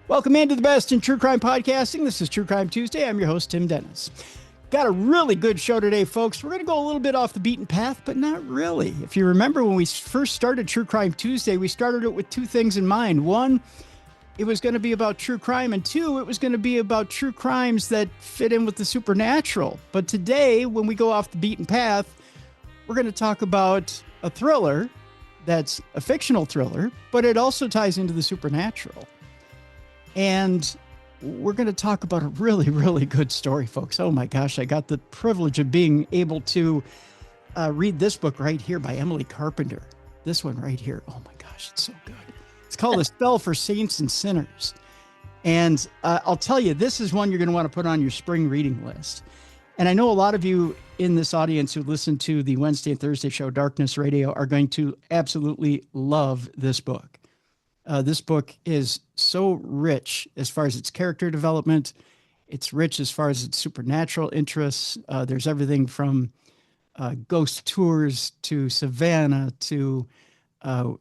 Welcome into the best in true crime podcasting. This is True Crime Tuesday. I'm your host, Tim Dennis. Got a really good show today, folks. We're going to go a little bit off the beaten path, but not really. If you remember when we first started True Crime Tuesday, we started it with two things in mind. One, it was going to be about true crime, and two, it was going to be about true crimes that fit in with the supernatural. But today, when we go off the beaten path, we're going to talk about a thriller that's a fictional thriller, but it also ties into the supernatural. And we're going to talk about a really, really good story, folks. Oh my gosh, I got the privilege of being able to read this book right here by Emily Carpenter. This one right here. Oh my gosh, it's so good. It's called A Spell for Saints and Sinners. And I'll tell you, this is one you're going to want to put on your spring reading list. And I know a lot of you in this audience who listen to the Wednesday and Thursday show, Darkness Radio, are going to absolutely love this book. This book is so rich as far as its character development. It's rich as far as its supernatural interests. There's everything from ghost tours to Savannah to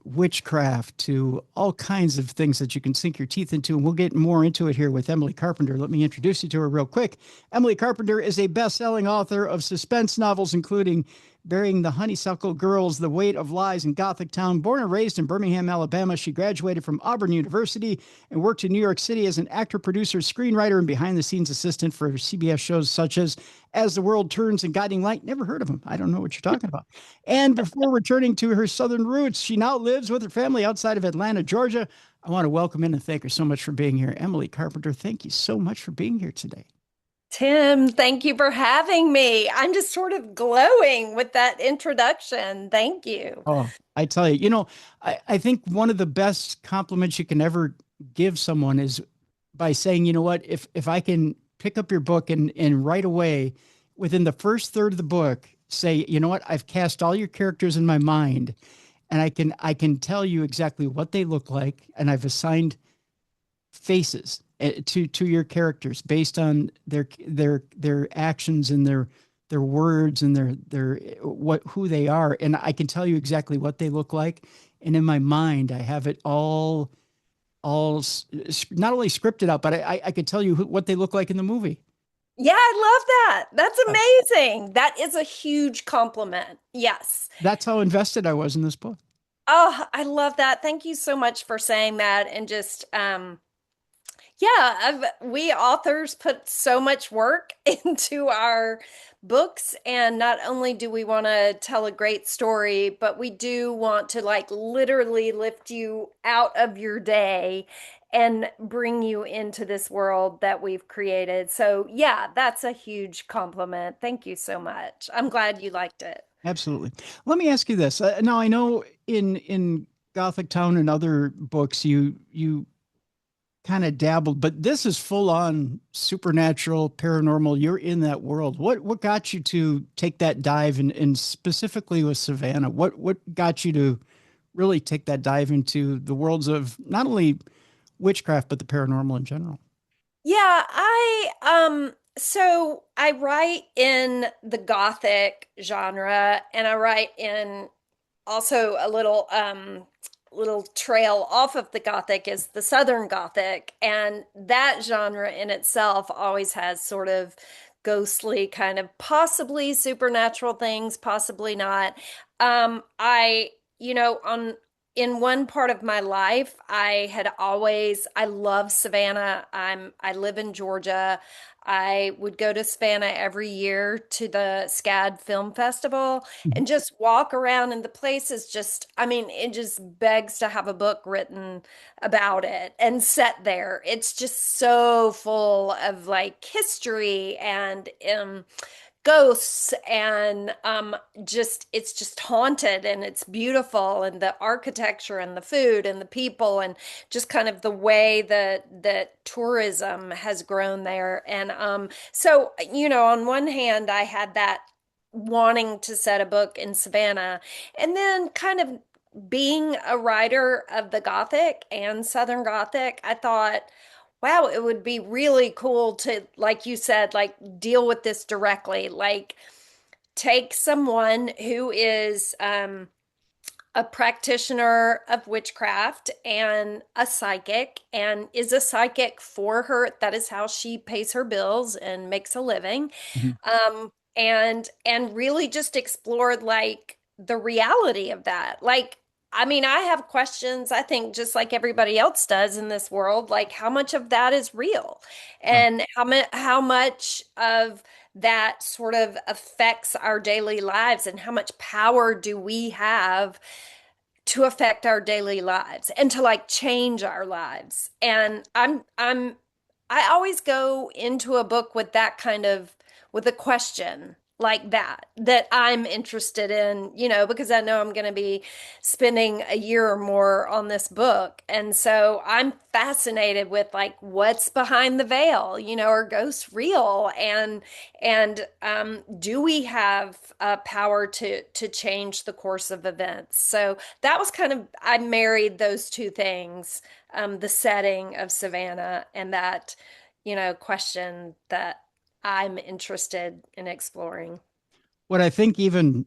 witchcraft to all kinds of things that you can sink your teeth into. And we'll get more into it here with Emily Carpenter. Let me introduce you to her real quick. Emily Carpenter is a best-selling author of suspense novels, including Burying the Honeysuckle Girls, The Weight of Lies in Gothic Town. Born and raised in Birmingham, Alabama, she graduated from Auburn University and worked in New York City as an actor, producer, screenwriter, and behind-the-scenes assistant for CBS shows such as the World Turns and Guiding Light. Never heard of them. I don't know what you're talking about. And before returning to her southern roots, she now lives with her family outside of Atlanta, Georgia. I want to welcome in and thank her so much for being here. Emily Carpenter, thank you so much for being here today. Tim, thank you for having me. I'm just sort of glowing with that introduction. Thank you. Oh, I tell you, I think one of the best compliments you can ever give someone is by saying, you know what, if I can pick up your book and right away within the first third of the book, say, you know what, I've cast all your characters in my mind and I can tell you exactly what they look like. And I've assigned faces to your characters based on their actions and their words and who they are. And I can tell you exactly what they look like. And in my mind, I have it all not only scripted out, but I could tell you what they look like in the movie. Yeah, I love that. That's amazing. That is a huge compliment. Yes. That's how invested I was in this book. Oh, I love that. Thank you so much for saying that. And just, we authors put so much work into our books, and not only do we want to tell a great story, but we do want to literally lift you out of your day and bring you into this world that we've created. So yeah, that's a huge compliment. Thank you so much. I'm glad you liked it. Absolutely. Let me ask you this. Now I know in Gothic Town and other books you kind of dabbled, but this is full on supernatural, paranormal. You're in that world. What got you to take that dive and specifically with Savannah? What got you to really take that dive into the worlds of not only witchcraft, but the paranormal in general? Yeah, so I write in the Gothic genre, and I write in also a little trail off of the Gothic is the Southern Gothic, and that genre in itself always has sort of ghostly kind of possibly supernatural things, possibly not. In one part of my life, I love Savannah. I live in Georgia. I would go to Savannah every year to the SCAD Film Festival and just walk around, and the place is it just begs to have a book written about it and set there. It's just so full of history and ghosts and it's just haunted, and it's beautiful, and the architecture and the food and the people and just kind of the way that tourism has grown there. And so on one hand I had that wanting to set a book in Savannah, and then kind of being a writer of the Gothic and Southern Gothic, I thought, wow, it would be really cool to, like you said, deal with this directly. Take someone who is a a practitioner of witchcraft and a psychic, and is a psychic for her. That is how she pays her bills and makes a living. Mhm. And really just explored like the reality of that. Like, I mean, I have questions, I think, just like everybody else does in this world, like how much of that is real, Right. and how much of that sort of affects our daily lives, and how much power do we have to affect our daily lives and to like change our lives. And I always go into a book with that kind of, with a question like that I'm interested in, because I know I'm going to be spending a year or more on this book. And so I'm fascinated with like what's behind the veil, are ghosts real? And do we have power to change the course of events? So that was kind of, I married those two things, the setting of Savannah and that, question that I'm interested in exploring. What I think even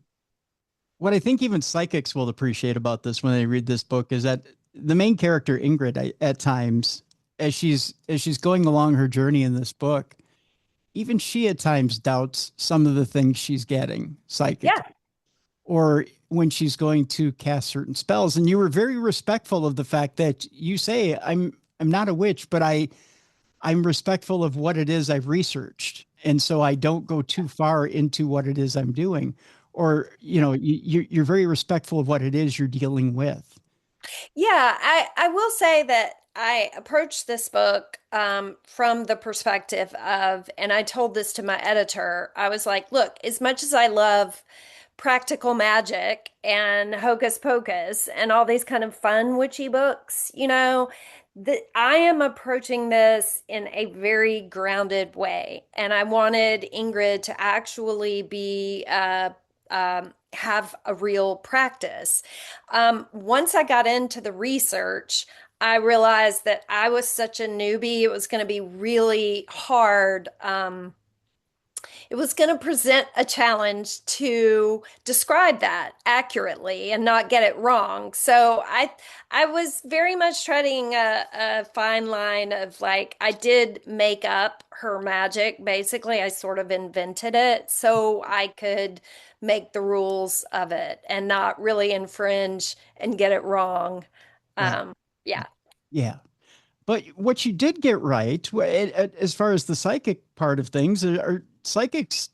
what I think even psychics will appreciate about this when they read this book is that the main character Ingrid, at times, as she's going along her journey in this book, even she at times doubts some of the things she's getting Yeah. psychically, or when she's going to cast certain spells. And you were very respectful of the fact that you say, I'm not a witch, but I'm respectful of what it is I've researched. And so I don't go too far into what it is I'm doing. Or, you're very respectful of what it is you're dealing with. Yeah, I will say that I approached this book from the perspective of, and I told this to my editor, I was like, look, as much as I love practical magic and hocus pocus and all these kind of fun witchy books, that I am approaching this in a very grounded way. And I wanted Ingrid to actually be have a real practice. Once I got into the research, I realized that I was such a newbie. It was going to be really hard. It was going to present a challenge to describe that accurately and not get it wrong. So I was very much treading a fine line of like, I did make up her magic. Basically, I sort of invented it so I could make the rules of it and not really infringe and get it wrong. Right. Um, yeah. Yeah. But what you did get right, as far as the psychic part of things, are psychics,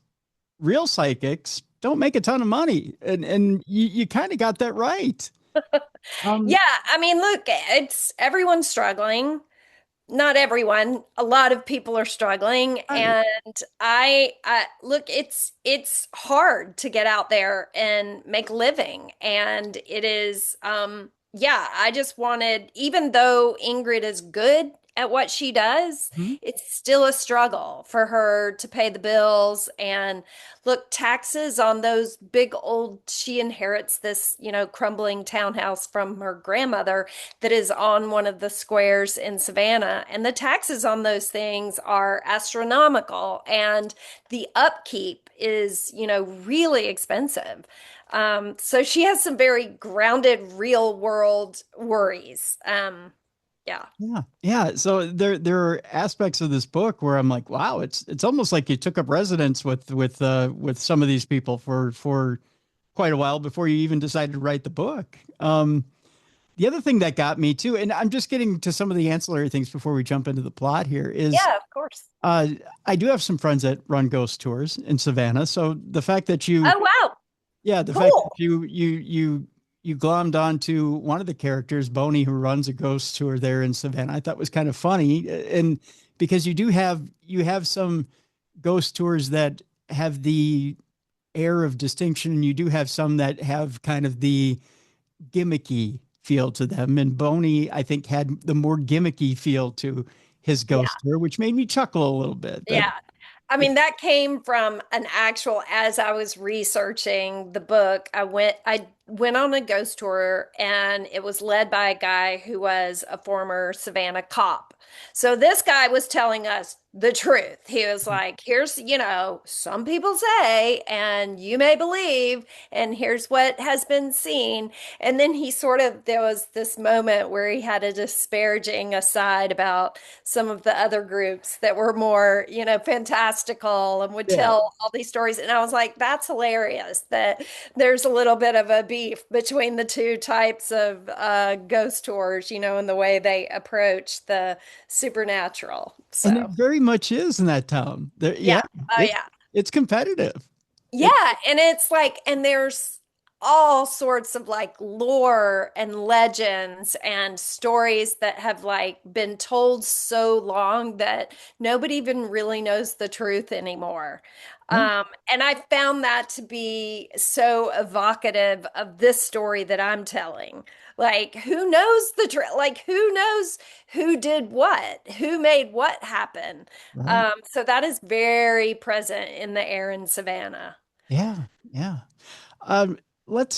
real psychics don't make a ton of money. And you kind of got that right. Yeah. Um, I mean, look, it's everyone's struggling. Not everyone, a lot of people are struggling, I, and I look, it's hard to get out there and make a living, and it is yeah, I just wanted, even though Ingrid is good at what she does, mhm. it's still a struggle for her to pay the bills. And look, taxes on those big old, she inherits this, crumbling townhouse from her grandmother that is on one of the squares in Savannah. And the taxes on those things are astronomical. And the upkeep is, really expensive. So she has some very grounded, real world worries. Yeah. Yeah. Yeah. So there are aspects of this book where I'm like, wow, it's almost like you took up residence with some of these people for quite a while before you even decided to write the book. The other thing that got me too, and I'm just getting to some of the ancillary things before we jump into the plot here, is Yeah, of course. uh, I do have some friends that run ghost tours in Savannah. So the fact that you, Oh, wow. yeah, the fact that Cool. you glommed onto one of the characters, Boney, who runs a ghost tour there in Savannah, I thought was kind of funny, and because you have some ghost tours that have the air of distinction, and you do have some that have kind of the gimmicky feel to them. And Boney, I think, had the more gimmicky feel to his Yeah. ghost tour, which made me chuckle a little bit. That Yeah. I mean, that came from an actual, as I was researching the book, I went on a ghost tour, and it was led by a guy who was a former Savannah cop. So this guy was telling us, the truth. He was like, here's, some people say, and you may believe, and here's what has been seen. And then there was this moment where he had a disparaging aside about some of the other groups that were more, fantastical and would Yeah. tell all these stories. And I was like, that's hilarious that there's a little bit of a beef between the two types of ghost tours, in the way they approach the supernatural. And it So, very much is in that town. There, yeah, yeah. Oh, it's yeah. it's competitive. It, Yeah. And it's like, and there's all sorts of like lore and legends and stories that have like been told so long that nobody even really knows the truth anymore. yeah, And I found that to be so evocative of this story that I'm telling. Like, who knows the truth? Like, who knows who did what? Who made what happen? right. So that is very present in the air in Savannah. Yeah, yeah. Um, let's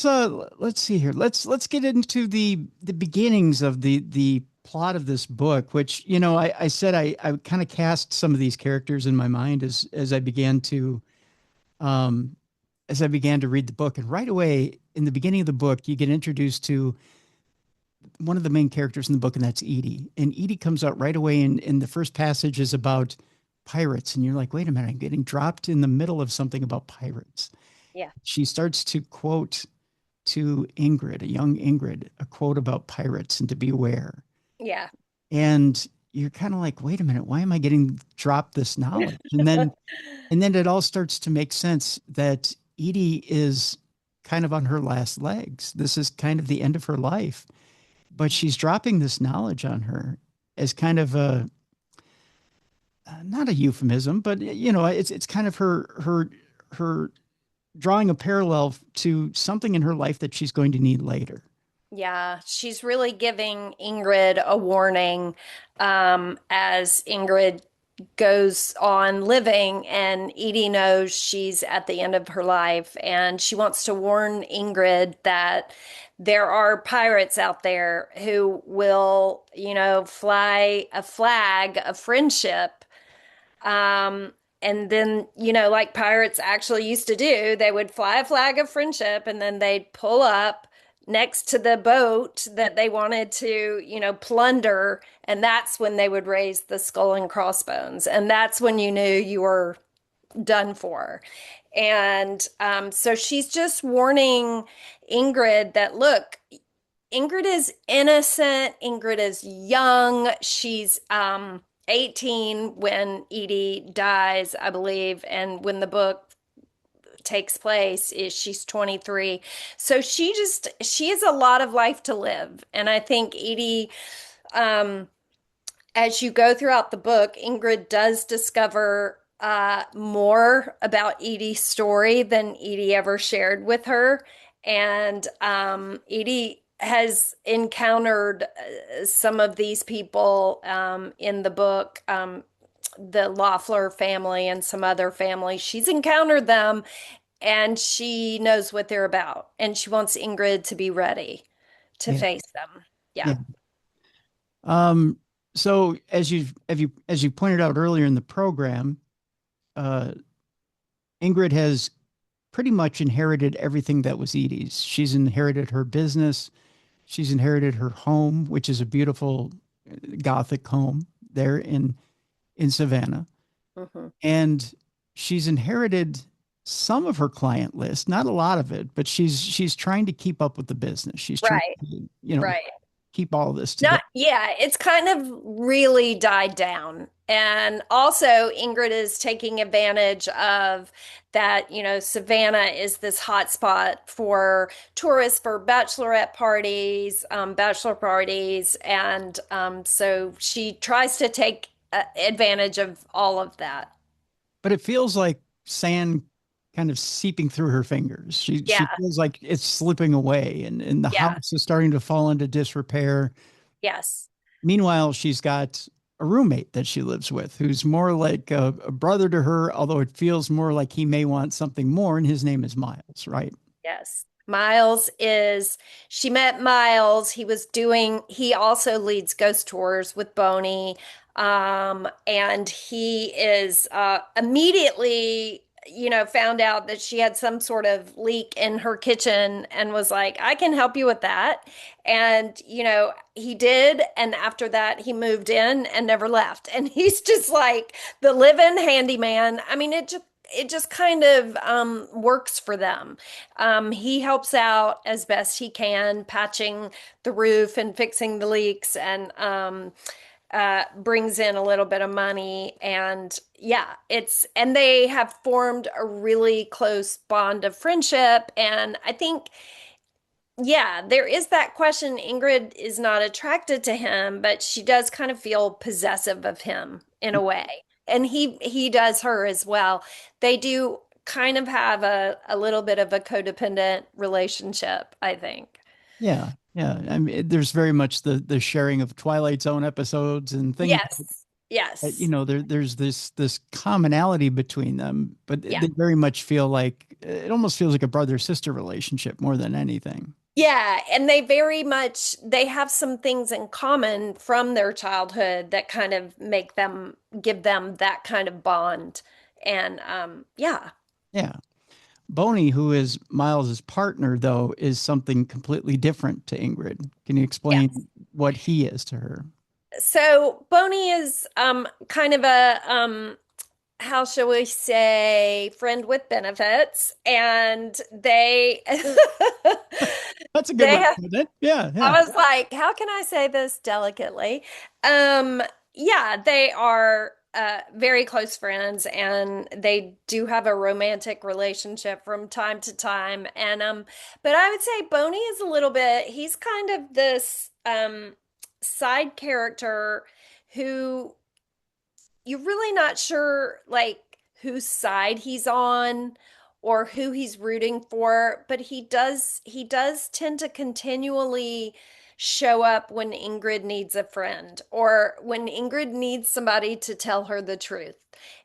see here. Let's get into the beginnings of the plot of this book, which, I said I kind of cast some of these characters in my mind um as I began to read the book. And right away in the beginning of the book, you get introduced to one of the main characters in the book, and that's Edie. And Edie comes out right away, and in the first passage is about pirates. And you're like, wait a minute, I'm getting dropped in the middle of something about pirates. Yeah. She starts to quote to Ingrid, a young Ingrid, a quote about pirates and to beware. Yeah. And you're kind of like, wait a minute, why am I getting dropped this knowledge? And then it all starts to make sense that Edie is kind of on her last legs. This is kind of the end of her life, but she's dropping this knowledge on her as kind of a not a euphemism, but it's kind of her drawing a parallel to something in her life that she's going to need later. Yeah, she's really giving Ingrid a warning as Ingrid goes on living, and Edie knows she's at the end of her life, and she wants to warn Ingrid that there are pirates out there who will, fly a flag of friendship. And then, like pirates actually used to do, they would fly a flag of friendship and then they'd pull up next to the boat that they wanted to, plunder. And that's when they would raise the skull and crossbones. And that's when you knew you were done for. And so she's just warning Ingrid that, look, Ingrid is innocent. Ingrid is young. She's 18 when Edie dies, I believe, and when the book takes place is she's 23. So she has a lot of life to live. And I think Edie, um, as you go throughout the book, Ingrid does discover more about Edie's story than Edie ever shared with her. And Edie has encountered some of these people in the book, the Loeffler family and some other families. She's encountered them and she knows what they're about. And she wants Ingrid to be ready to Yeah. face them. Yeah. Yeah. Um, so as you pointed out earlier in the program, uh, Ingrid has pretty much inherited everything that was Edie's. She's inherited her business. She's inherited her home, which is a beautiful Gothic home there in Savannah. Hmm. And she's inherited some of her client list, not a lot of it, but she's trying to keep up with the business. She's trying Right. to, Right. keep all of this together. Not, yeah, it's kind of really died down. And also, Ingrid is taking advantage of that, Savannah is this hot spot for tourists for bachelor parties. And so she tries to take advantage of all of that. But it feels like sand kind of seeping through her fingers. She Yeah, feels like it's slipping away, and the yeah, house is starting to fall into disrepair. yes, Meanwhile, she's got a roommate that she lives with who's more like a brother to her, although it feels more like he may want something more, and his name is Miles, right? yes. She met Miles. He also leads ghost tours with Boney. And he is immediately, found out that she had some sort of leak in her kitchen and was like, I can help you with that. And, he did. And after that, he moved in and never left. And he's just like the live-in handyman. I mean, it just kind of works for them. He helps out as best he can, patching the roof and fixing the leaks, and brings in a little bit of money. And yeah, and they have formed a really close bond of friendship. And I think, yeah, there is that question. Ingrid is not attracted to him, but she does kind of feel possessive of him in a way. And he does her as well. They do kind of have a little bit of a codependent relationship, I think. Yeah, yeah. I mean, there's very much the sharing of Twilight Zone episodes and things. Yes. Yes. There's this commonality between them, but Yeah. they very much feel like it almost feels like a brother-sister relationship more than anything. Yeah, and they have some things in common from their childhood that kind of give them that kind of bond. And yeah. Yeah. Boney, who is Miles's partner, though, is something completely different to Ingrid. Can you Yes. explain what he is to her? So Boney is kind of a how shall we say, friend with benefits, and they That's a good they way to have put it. Yeah, yeah, I was like, how can I say this delicately? Um, yeah, they are very close friends, and they do have a romantic relationship from time to time. And but I would say Boney is a little bit, he's kind of this side character who you're really not sure like whose side he's on or who he's rooting for, but he does tend to continually show up when Ingrid needs a friend or when Ingrid needs somebody to tell her the truth.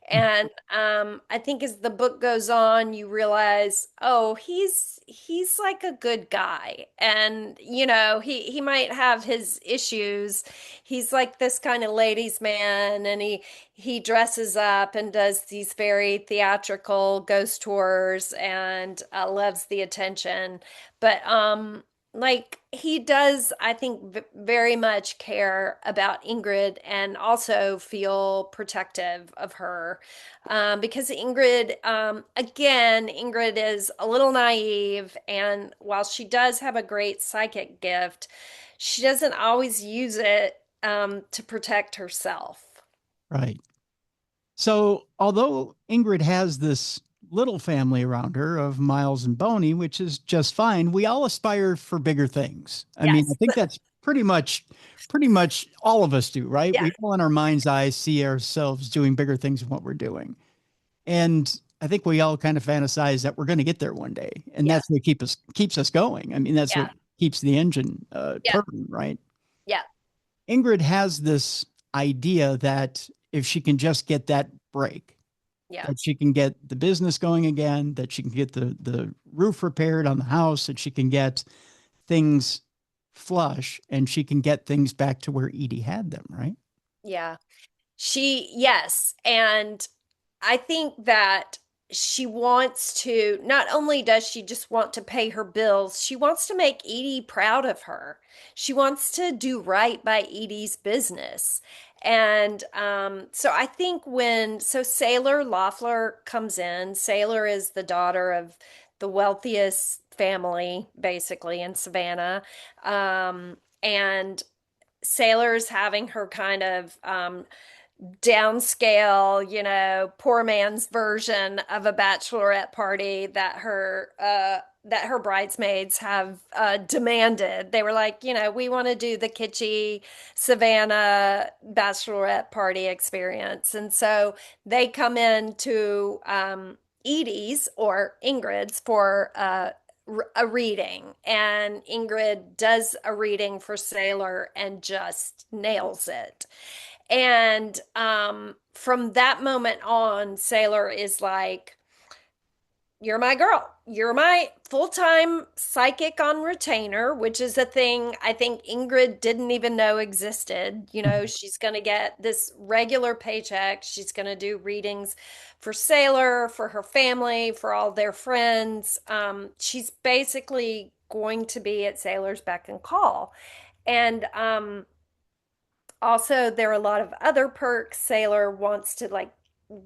And I think as the book goes on, you realize, oh, he's like a good guy, and he might have his issues. He's like this kind of ladies' man, and he dresses up and does these very theatrical ghost tours and loves the attention. But like he does, I think, very much care about Ingrid and also feel protective of her. Because Ingrid is a little naive, and while she does have a great psychic gift, she doesn't always use it to protect herself. right. So, although Ingrid has this little family around her of Miles and Boney, which is just fine, we all aspire for bigger things. I mean, I Yes. think that's pretty much all of us do, right? Yeah. We all in our mind's eye see ourselves doing bigger things than what we're doing. And I think we all kind of fantasize that we're going to get there one day. And Yeah. that's what keeps us going. I mean, that's Yeah. what keeps the engine Yeah. turning, right? Yeah. Ingrid has this idea that if she can just get that break, Yeah. that she can get the business going again, that she can get the roof repaired on the house, that she can get things flush, and she can get things back to where Edie had them, right? Yeah. Yes. And I think that she wants to, not only does she just want to pay her bills, she wants to make Edie proud of her. She wants to do right by Edie's business. And so I think so Sailor Loeffler comes in. Sailor is the daughter of the wealthiest family, basically, in Savannah. And Sailor's having her kind of downscale, poor man's version of a bachelorette party that her bridesmaids have demanded. They were like, we want to do the kitschy Savannah bachelorette party experience. And so they come in to Edie's or Ingrid's for a reading, and Ingrid does a reading for Sailor and just nails it. And from that moment on, Sailor is like, you're my girl. You're my full-time psychic on retainer, which is a thing I think Ingrid didn't even know existed. She's going to get this regular paycheck. She's going to do readings for Sailor, for her family, for all their friends. She's basically going to be at Sailor's beck and call. And also, there are a lot of other perks. Sailor wants to like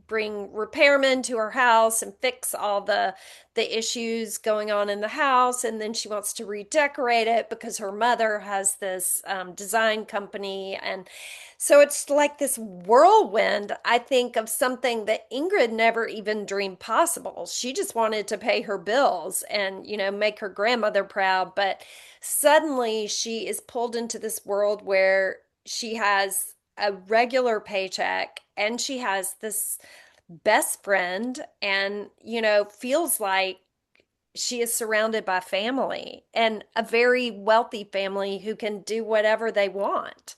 bring repairmen to her house and fix all the issues going on in the house, and then she wants to redecorate it because her mother has this design company. And so it's like this whirlwind, I think, of something that Ingrid never even dreamed possible. She just wanted to pay her bills and make her grandmother proud, but suddenly she is pulled into this world where she has a regular paycheck and she has this best friend, and feels like she is surrounded by family, and a very wealthy family who can do whatever they want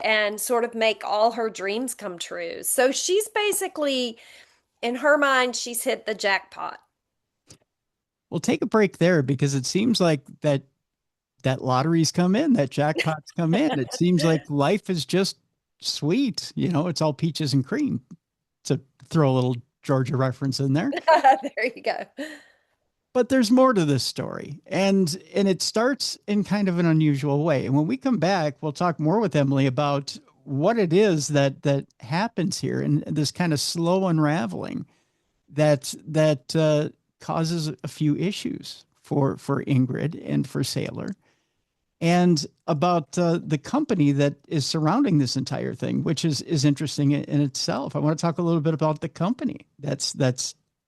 and sort of make all her dreams come true. So she's basically, in her mind, she's hit the jackpot. We'll take a break there because it seems like that lotteries come in, that jackpots come in. It seems like life is just sweet. It's all peaches and cream, to throw a little Georgia reference in there. There you go. But there's more to this story. And it starts in kind of an unusual way. And when we come back, we'll talk more with Emily about what it is that happens here, and this kind of slow unraveling that causes a few issues for Ingrid and for Sailor, and about the company that is surrounding this entire thing, which is interesting in itself. I want to talk a little bit about the company that's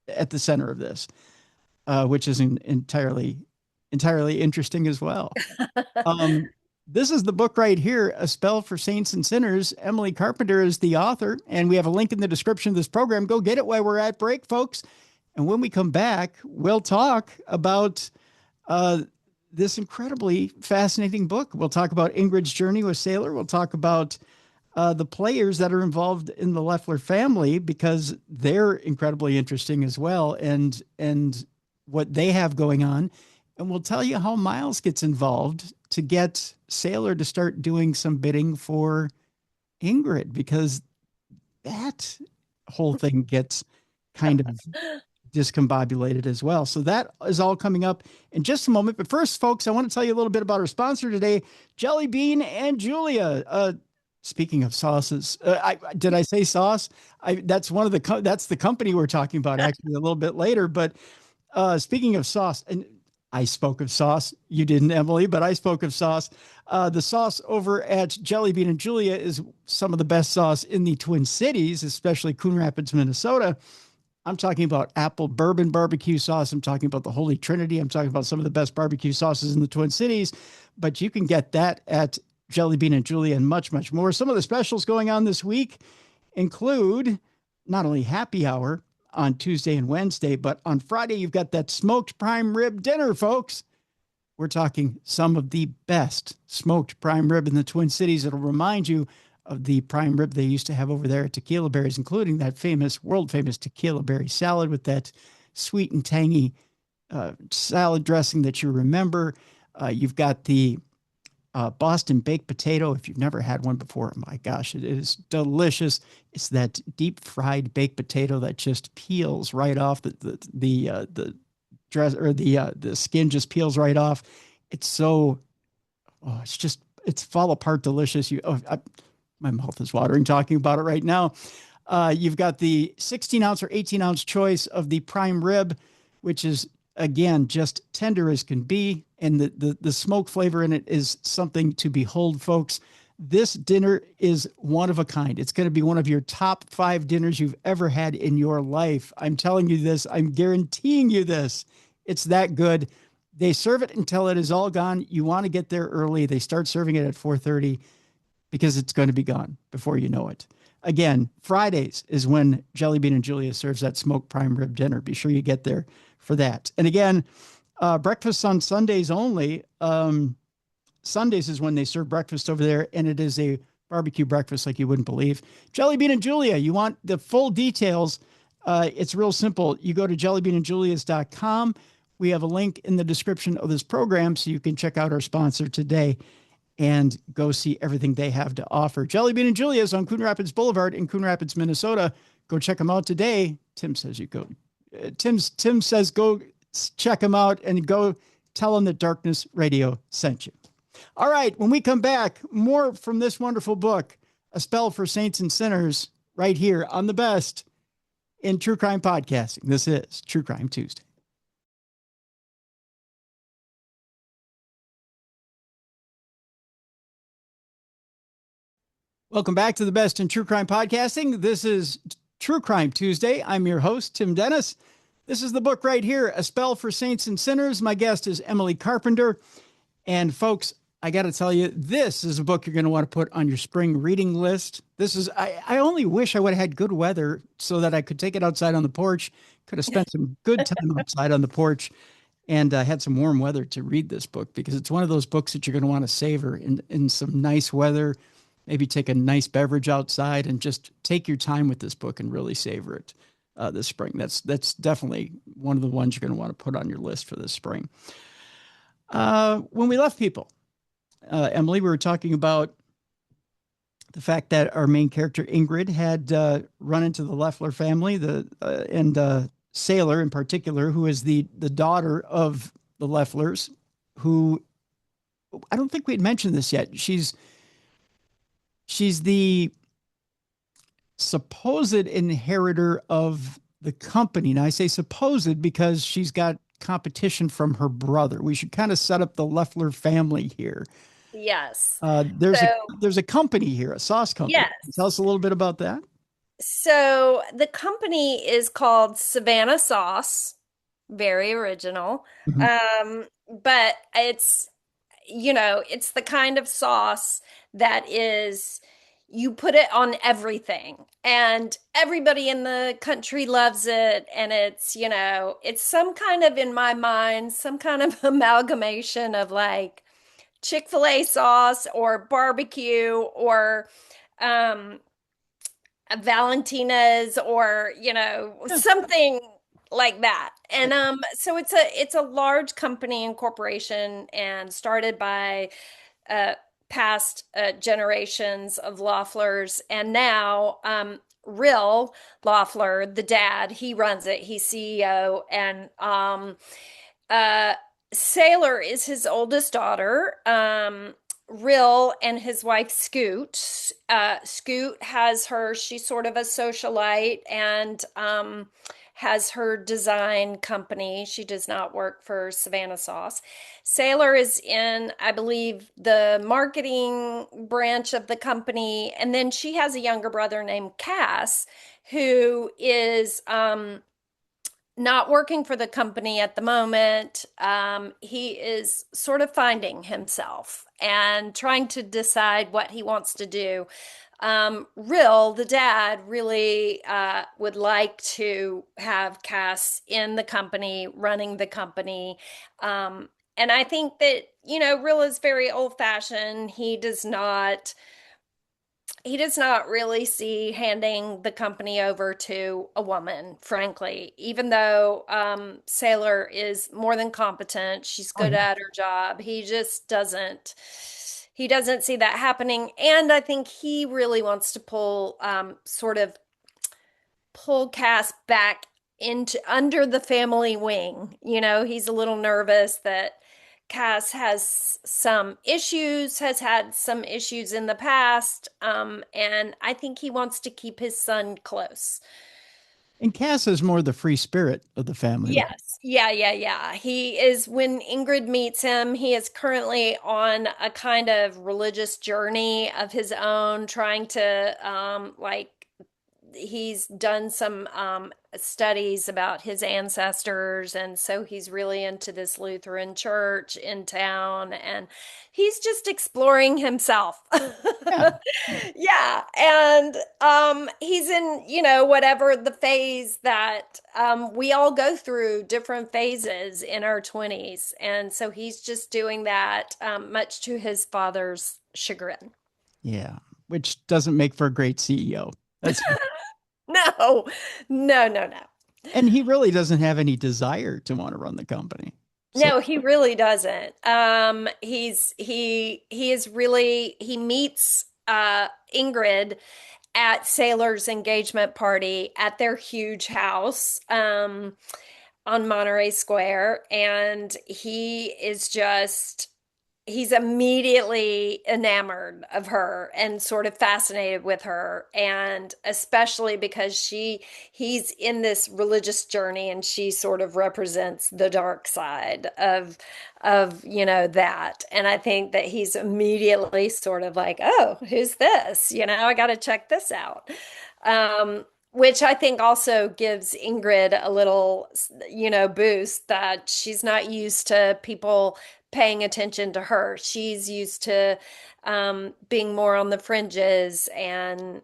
at the center of this, which is entirely interesting as well. This is the book right here, A Spell for Saints and Sinners. Emily Carpenter is the author, and we have a link in the description of this program. Go get it while we're at break, folks. And when we come back, we'll talk about this incredibly fascinating book. We'll talk about Ingrid's journey with Sailor. We'll talk about the players that are involved in the Loeffler family, because they're incredibly interesting as well, and what they have going on. And we'll tell you how Miles gets involved to get Sailor to start doing some bidding for Ingrid, because that whole thing gets kind of discombobulated as well. So that is all coming up in just a moment. But first, folks, I want to tell you a little bit about our sponsor today, Jelly Bean and Julia. Speaking of sauces, did I say sauce? That's that's the company we're talking about actually a little bit later. But speaking of sauce, and I spoke of sauce, you didn't, Emily, but I spoke of sauce. The sauce over at Jelly Bean and Julia is some of the best sauce in the Twin Cities, especially Coon Rapids, Minnesota. I'm talking about apple bourbon barbecue sauce. I'm talking about the Holy Trinity. I'm talking about some of the best barbecue sauces in the Twin Cities, but you can get that at Jelly Bean and Julia and much, much more. Some of the specials going on this week include not only happy hour on Tuesday and Wednesday, but on Friday, you've got that smoked prime rib dinner, folks. We're talking some of the best smoked prime rib in the Twin Cities. It'll remind you of the prime rib they used to have over there at Tequila Berries, including that world famous tequila berry salad with that sweet and tangy salad dressing that you remember. You've got the Boston baked potato. If you've never had one before, my gosh, it is delicious. It's that deep fried baked potato that just peels right off the dress, or the skin just peels right off. It's it's fall apart delicious. My mouth is watering talking about it right now. You've got the 16-ounce or 18-ounce choice of the prime rib, which is, again, just tender as can be. And the smoke flavor in it is something to behold, folks. This dinner is one of a kind. It's going to be one of your top 5 dinners you've ever had in your life. I'm telling you this. I'm guaranteeing you this. It's that good. They serve it until it is all gone. You want to get there early. They start serving it at 4:30. Because it's going to be gone before you know it. Again, Fridays is when Jelly Bean and Julia serves that smoked prime rib dinner. Be sure you get there for that. And again, breakfast on Sundays only. Sundays is when they serve breakfast over there, and it is a barbecue breakfast like you wouldn't believe. Jelly Bean and Julia, you want the full details It's real simple. You go to jellybeanandjulius.com. We have a link in the description of this program so you can check out our sponsor today and go see everything they have to offer. Jelly Bean and Julia's on Coon Rapids Boulevard in Coon Rapids, Minnesota. Go check them out today. Tim says you go. Tim says go check them out and go tell them that Darkness Radio sent you. All right, when we come back, more from this wonderful book, A Spell for Saints and Sinners, right here on the best in true crime podcasting. This is True Crime Tuesday. Welcome back to the best in true crime podcasting. This is True Crime Tuesday. I'm your host, Tim Dennis. This is the book right here, A Spell for Saints and Sinners. My guest is Emily Carpenter. And folks, I got to tell you, this is a book you're going to want to put on your spring reading list. This is, I only wish I would have had good weather so that I could take it outside on the porch, could have spent some good time outside on the porch, and had some warm weather to read this book, because it's one of those books that you're going to want to savor in some nice weather. Maybe take a nice beverage outside and just take your time with this book and really savor it this spring. That's definitely one of the ones you're going to want to put on your list for this spring. When we left people, Emily, we were talking about the fact that our main character, Ingrid, had run into the Loeffler family, and Sailor in particular, who is the daughter of the Loefflers, who, I don't think we had mentioned this yet. She's the supposed inheritor of the company. Now, I say supposed because she's got competition from her brother. We should kind of set up the Loeffler family here. Yes. There's a company here, a sauce company. Yes. Tell us a little bit about that. So the company is called Savannahsauce. Very original. But it's the kind of sauce that is, you put it on everything and everybody in the country loves it. And it's some kind of, in my mind, some kind of amalgamation of like Chick-fil-A sauce or barbecue or Valentina's or, something like that. And so it's a large company and corporation, and started by past generations of Loefflers. And now Loeffler, the dad, he runs it. He's CEO. And Sailor is his oldest daughter. Rill and his wife Scoot. Scoot she's sort of a socialite and has her design company. She does not work for Savannahsauce. Sailor is in, I believe, the marketing branch of the company. And then she has a younger brother named Cass, who is not working for the company at the moment. He is sort of finding himself and trying to decide what he wants to do. Rill, the dad, really would like to have Cass in the company, running the company. And I think that, Rill is very old-fashioned. He does not really see handing the company over to a woman, frankly, even though Sailor is more than competent. She's good at her job. He just doesn't see that happening. And I think he really wants to pull Cass back into under the family wing. He's a little nervous that Cass has had some issues in the past. And I think he wants to keep his son close. And Cass is more the free spirit of the family. Yes. Yeah. He is, when Ingrid meets him, he is currently on a kind of religious journey of his own, trying to, he's done some studies about his ancestors, and so he's really into this Lutheran church in town, and he's just exploring himself. Yeah. And he's in, whatever the phase that we all go through, different phases in our 20s, and so he's just doing that, much to his father's chagrin. Yeah, which doesn't make for a great CEO. That's No, no, no, no. And he really doesn't have any desire to want to run the company. So, No, he really doesn't. He is really he meets Ingrid at Sailor's engagement party at their huge house on Monterey Square, and he's immediately enamored of her and sort of fascinated with her, and especially because he's in this religious journey and she sort of represents the dark side of that. And I think that he's immediately sort of like, oh, who's this? I got to check this out. Which I think also gives Ingrid a little, boost that she's not used to people paying attention to her. She's used to being more on the fringes, and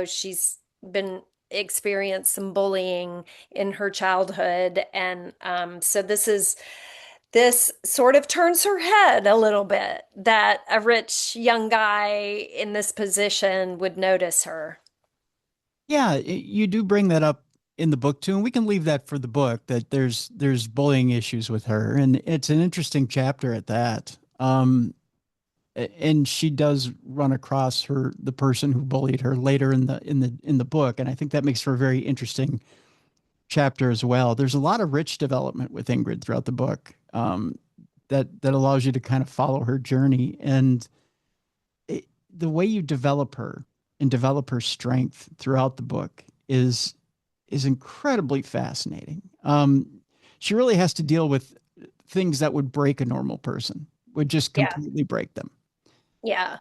she's been experienced some bullying in her childhood, and so this sort of turns her head a little bit that a rich young guy in this position would notice her. yeah, you do bring that up in the book too, and we can leave that for the book that there's bullying issues with her, and it's an interesting chapter at that. And she does run across the person who bullied her later in the book, and I think that makes for a very interesting chapter as well. There's a lot of rich development with Ingrid throughout the book, that allows you to kind of follow her journey, and the way you develop her and develop her strength throughout the book is incredibly fascinating. She really has to deal with things that would break a normal person, would just Yeah. completely break them. Yeah.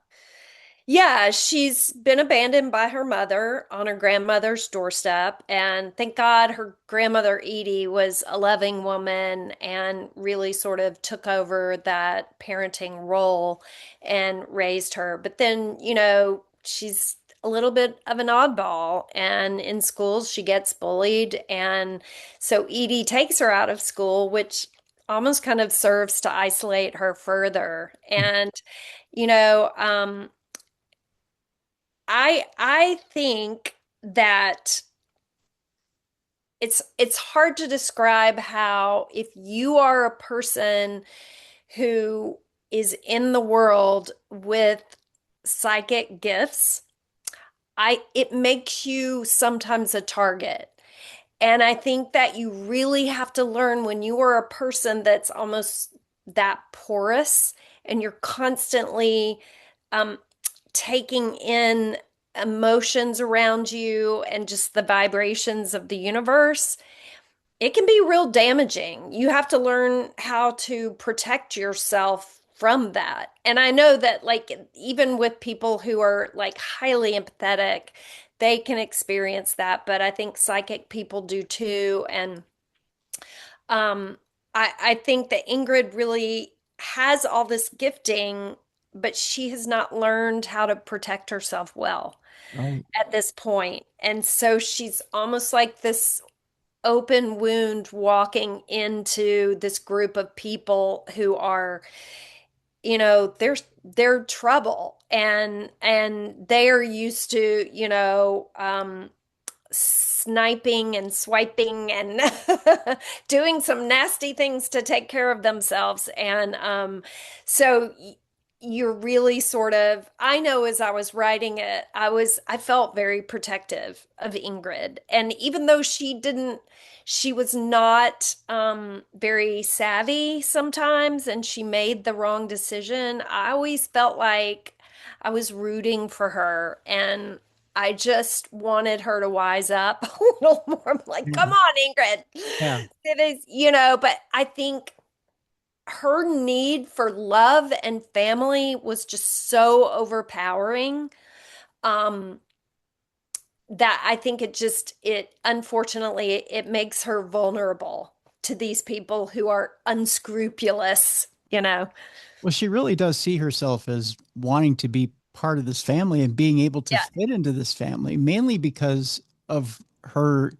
Yeah, she's been abandoned by her mother on her grandmother's doorstep. And thank God her grandmother Edie was a loving woman and really sort of took over that parenting role and raised her. But then, she's a little bit of an oddball. And in schools, she gets bullied. And so Edie takes her out of school, which almost kind of serves to isolate her further. And, you know, I think that it's hard to describe how if you are a person who is in the world with psychic gifts, I it makes you sometimes a target. And I think that you really have to learn when you are a person that's almost that porous and you're constantly um, taking in emotions around you and just the vibrations of the universe, it can be real damaging. You have to learn how to protect yourself from that. And I know that, like, even with people who are like highly empathetic, they can experience that, but I think psychic people do too. And I think that Ingrid really has all this gifting, but she has not learned how to protect herself well Right. at this point. And so she's almost like this open wound walking into this group of people who are, they're trouble, and they are used to, sniping and swiping and doing some nasty things to take care of themselves. And so you're really sort of, I know as I was writing it, I felt very protective of Ingrid. And even though she was not very savvy sometimes, and she made the wrong decision, I always felt like I was rooting for her. And I just wanted her to wise up a little more. I'm like, come Yeah. on, Ingrid. Yeah. It is, but I think her need for love and family was just so overpowering, um, that I think it unfortunately, it makes her vulnerable to these people who are unscrupulous. Well, she really does see herself as wanting to be part of this family and being able to Yeah. fit into this family, mainly because of her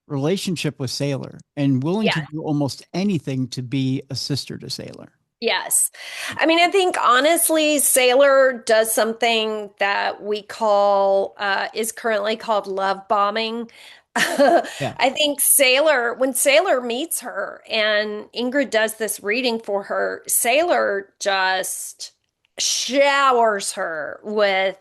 relationship with Sailor and willing to Yeah. do almost anything to be a sister to Sailor. Yes. I mean, I think honestly, Sailor does something that we call, is currently called love bombing. Yeah. I think Sailor, when Sailor meets her and Ingrid does this reading for her, Sailor just showers her with,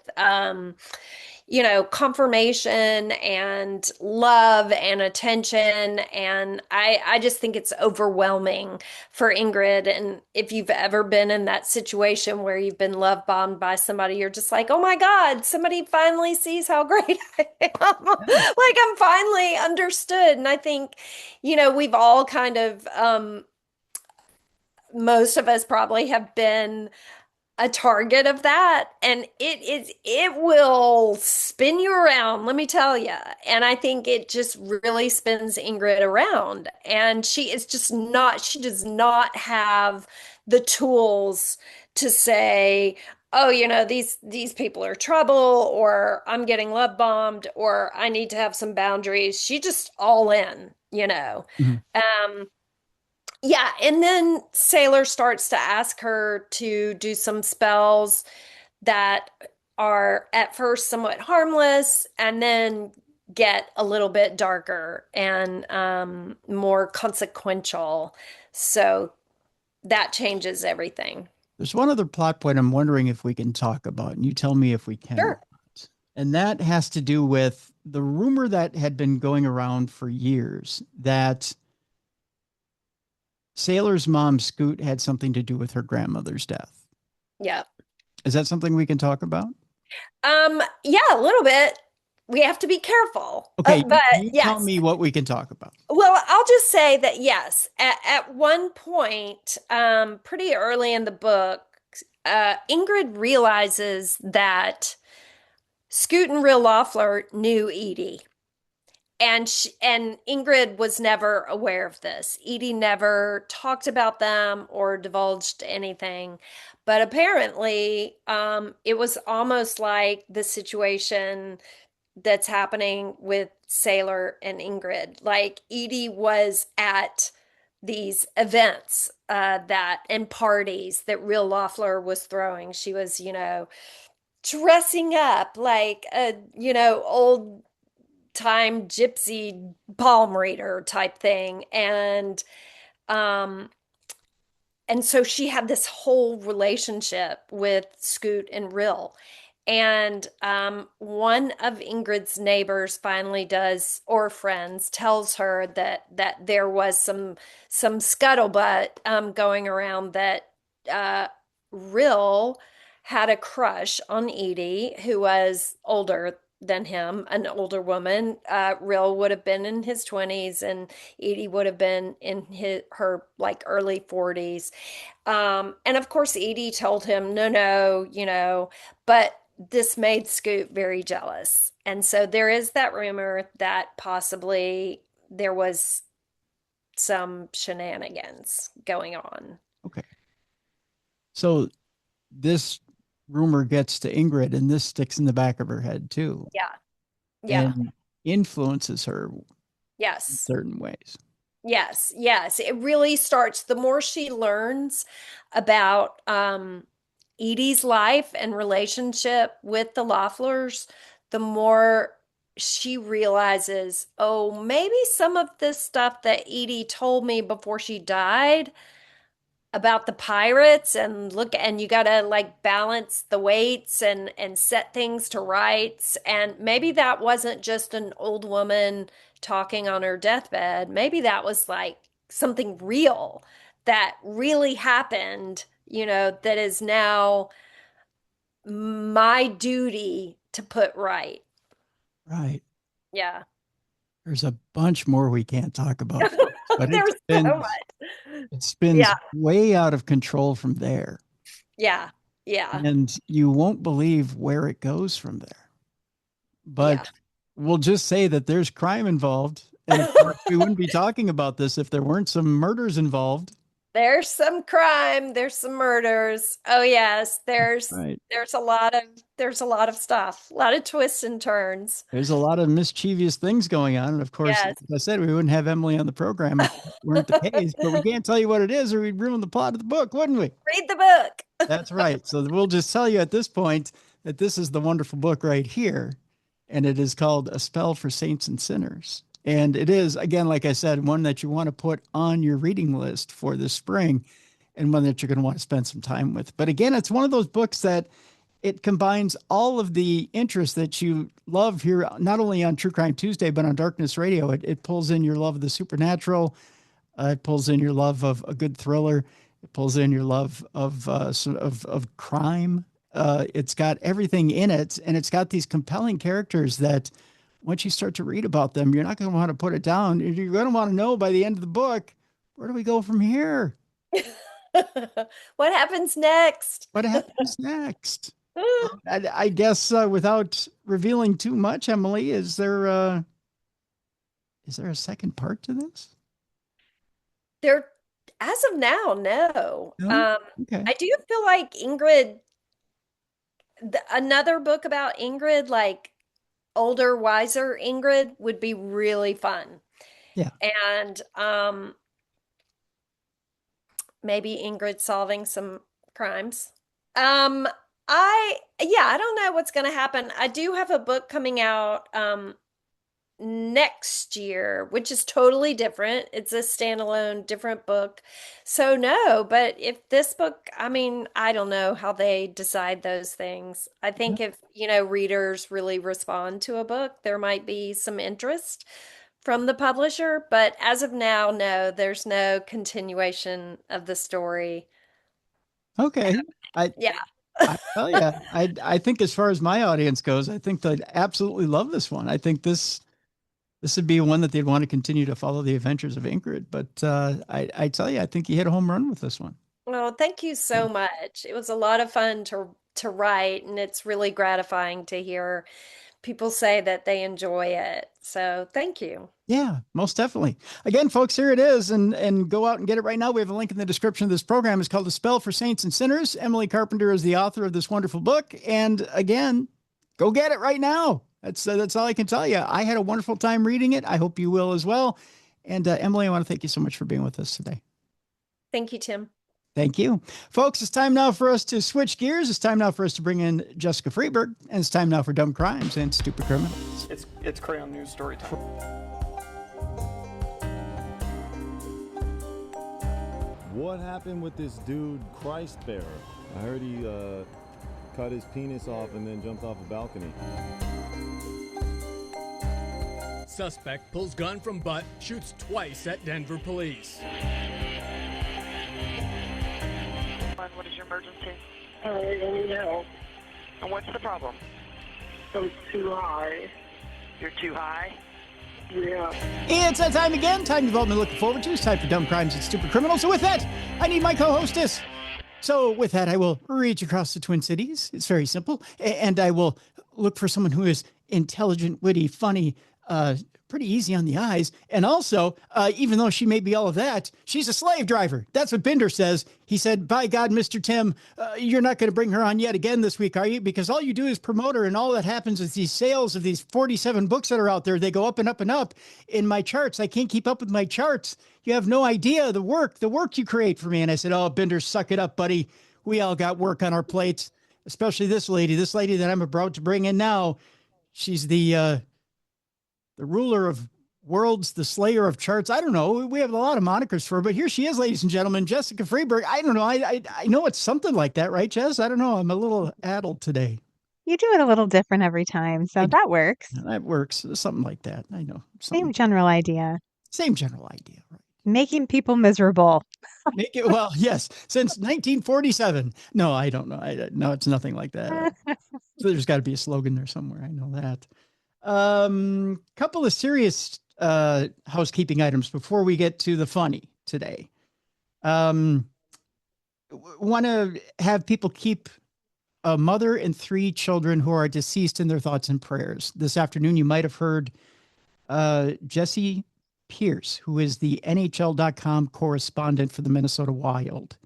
confirmation and love and attention. And I just think it's overwhelming for Ingrid. And if you've ever been in that situation where you've been love bombed by somebody, you're just like, oh my God, somebody finally sees how great I am. Like I'm finally understood. And I think, we've all kind of, most of us probably have been a target of that, and it will spin you around, let me tell you. And I think it just really spins Ingrid around, and she does not have the tools to say, oh, these people are trouble, or I'm getting love bombed, or I need to have some boundaries. She just all in. Mhm. um yeah, and then Sailor starts to ask her to do some spells that are at first somewhat harmless and then get a little bit darker and more consequential. So that changes everything. There's one other plot point I'm wondering if we can talk about, and you tell me if we can or Sure. not. And that has to do with the rumor that had been going around for years that Sailor's mom, Scoot, had something to do with her grandmother's death. Yeah. Is that something we can talk about? Yeah, a little bit. We have to be careful. Okay, But you tell yes. me what we can talk about. Well, I'll just say that yes, at one point, pretty early in the book, Ingrid realizes that Scoot and Rillloeffler knew Edie. And Ingrid was never aware of this. Edie never talked about them or divulged anything. But apparently, it was almost like the situation that's happening with Sailor and Ingrid. Like Edie was at these events that and parties that Real Loeffler was throwing. She was, dressing up like a, old time gypsy palm reader type thing. Um and so she had this whole relationship with Scoot and Rill. And one of Ingrid's neighbors finally does, or friends, tells her that there was some scuttlebutt going around that Rill had a crush on Edie, who was older than him, an older woman. Rill would have been in his 20s, and Edie would have been in her like early 40s. And of course, Edie told him, no, no, but this made Scoot very jealous. And so there is that rumor that possibly there was some shenanigans going on. Okay. So this rumor gets to Ingrid, and this sticks in the back of her head too, Yeah. Yeah. and influences her in Yes. certain ways. Yes. Yes. It really starts the more she learns about Edie's life and relationship with the Loefflers, the more she realizes, oh, maybe some of this stuff that Edie told me before she died about the pirates, and look, and you got to like balance the weights and set things to rights, and maybe that wasn't just an old woman talking on her deathbed. Maybe that was like something real that really happened, that is now my duty to put right. Right. Yeah. There's a bunch more we can't talk about, folks, but There's so much. it Yeah. spins way out of control from there. Yeah. Yeah. And you won't believe where it goes from there. Yeah. But we'll just say that there's crime involved. And of course, we wouldn't be talking about this if there weren't some murders involved. There's some crime, there's some murders. Oh yes, Right. there's a lot of stuff, a lot of twists and turns. There's a lot of mischievous things going on. And of course, Yes. like I said, we wouldn't have Emily on the program if we weren't the case, but we can't tell you what it is or we'd ruin the plot of the book, wouldn't we? Read the book. That's right. So we'll just tell you at this point that this is the wonderful book right here. And it is called A Spell for Saints and Sinners. And it is, again, like I said, one that you want to put on your reading list for this spring and one that you're going to want to spend some time with. But again, it's one of those books that it combines all of the interests that you love here, not only on True Crime Tuesday, but on Darkness Radio. It pulls in your love of the supernatural. It pulls in your love of a good thriller. It pulls in your love of crime. It's got everything in it, and it's got these compelling characters that once you start to read about them, you're not going to want to put it down. You're going to want to know by the end of the book, where do we go from here? What happens next? What happens next? I guess without revealing too much, Emily, is there a second part to this? There, as of now, no. No? Okay. I do feel like another book about Ingrid, like older, wiser Ingrid, would be really fun. Yeah. And maybe Ingrid solving some crimes. I don't know what's going to happen. I do have a book coming out next year, which is totally different. It's a standalone, different book. So no, but if this book, I mean, I don't know how they decide those things. I think if, readers really respond to a book, there might be some interest from the publisher, but as of now, no, there's no continuation of the story. Okay. I Yeah. I tell you, I think as far as my audience goes, I think they'd absolutely love this one. I think this would be one that they'd want to continue to follow the adventures of Ingrid. But I tell you, I think you hit a home run with this one. Well, thank you so much. It was a lot of fun to write, and it's really gratifying to hear people say that they enjoy it. So thank you. Yeah, most definitely. Again, folks, here it is, and go out and get it right now. We have a link in the description of this program. It's called A Spell for Saints and Sinners. Emily Carpenter is the author of this wonderful book. And again, go get it right now. That's all I can tell you. I had a wonderful time reading it. I hope you will as well. And Emily, I want to thank you so much for being with us today. Thank you, Tim. Thank you. Folks, it's time now for us to switch gears. It's time now for us to bring in Jessica Freeberg. And it's time now for Dumb Crimes and Stupid Criminals. It's Crayon News story time. What happened with this dude, Christ Bearer? I heard he cut his penis off and then jumped off a balcony. Suspect pulls gun from butt, shoots twice at Denver police. What is your emergency? I need help. And what's the problem? I'm too high. You're too high? Yeah. It's that time again. Time you've all been looking forward to. It's time for Dumb Crimes and Stupid Criminals. So with that, I need my co-hostess. So with that, I will reach across the Twin Cities. It's very simple. And I will look for someone who is intelligent, witty, funny, pretty easy on the eyes. And also, even though she may be all of that, she's a slave driver. That's what Binder says. He said, by God, Mr. Tim, you're not going to bring her on yet again this week, are you? Because all you do is promote her, and all that happens is these sales of these 47 books that are out there, they go up and up and up in my charts. I can't keep up with my charts. You have no idea the work you create for me. And I said, oh, Binder, suck it up, buddy. We all got work on our plates, especially this lady that I'm about to bring in now. She's the ruler of worlds, the slayer of charts. I don't know. We have a lot of monikers for her, but here she is, ladies and gentlemen, Jessica Freeberg. I don't know. I know it's something like that, right, Jess? I don't know. I'm a little addled today. You do it a little different every time, so that works. That works. Something like that. I know. Same general idea. Same general idea, right? Making people miserable. Make it, well, yes, since 1947. No, I don't know. No, it's nothing like that. So there's got to be a slogan there somewhere. I know that. Couple of serious housekeeping items before we get to the funny today. Want to have people keep a mother and 3 children who are deceased in their thoughts and prayers. This afternoon, you might have heard Jesse Pierce, who is the NHL.com correspondent for the Minnesota Wild,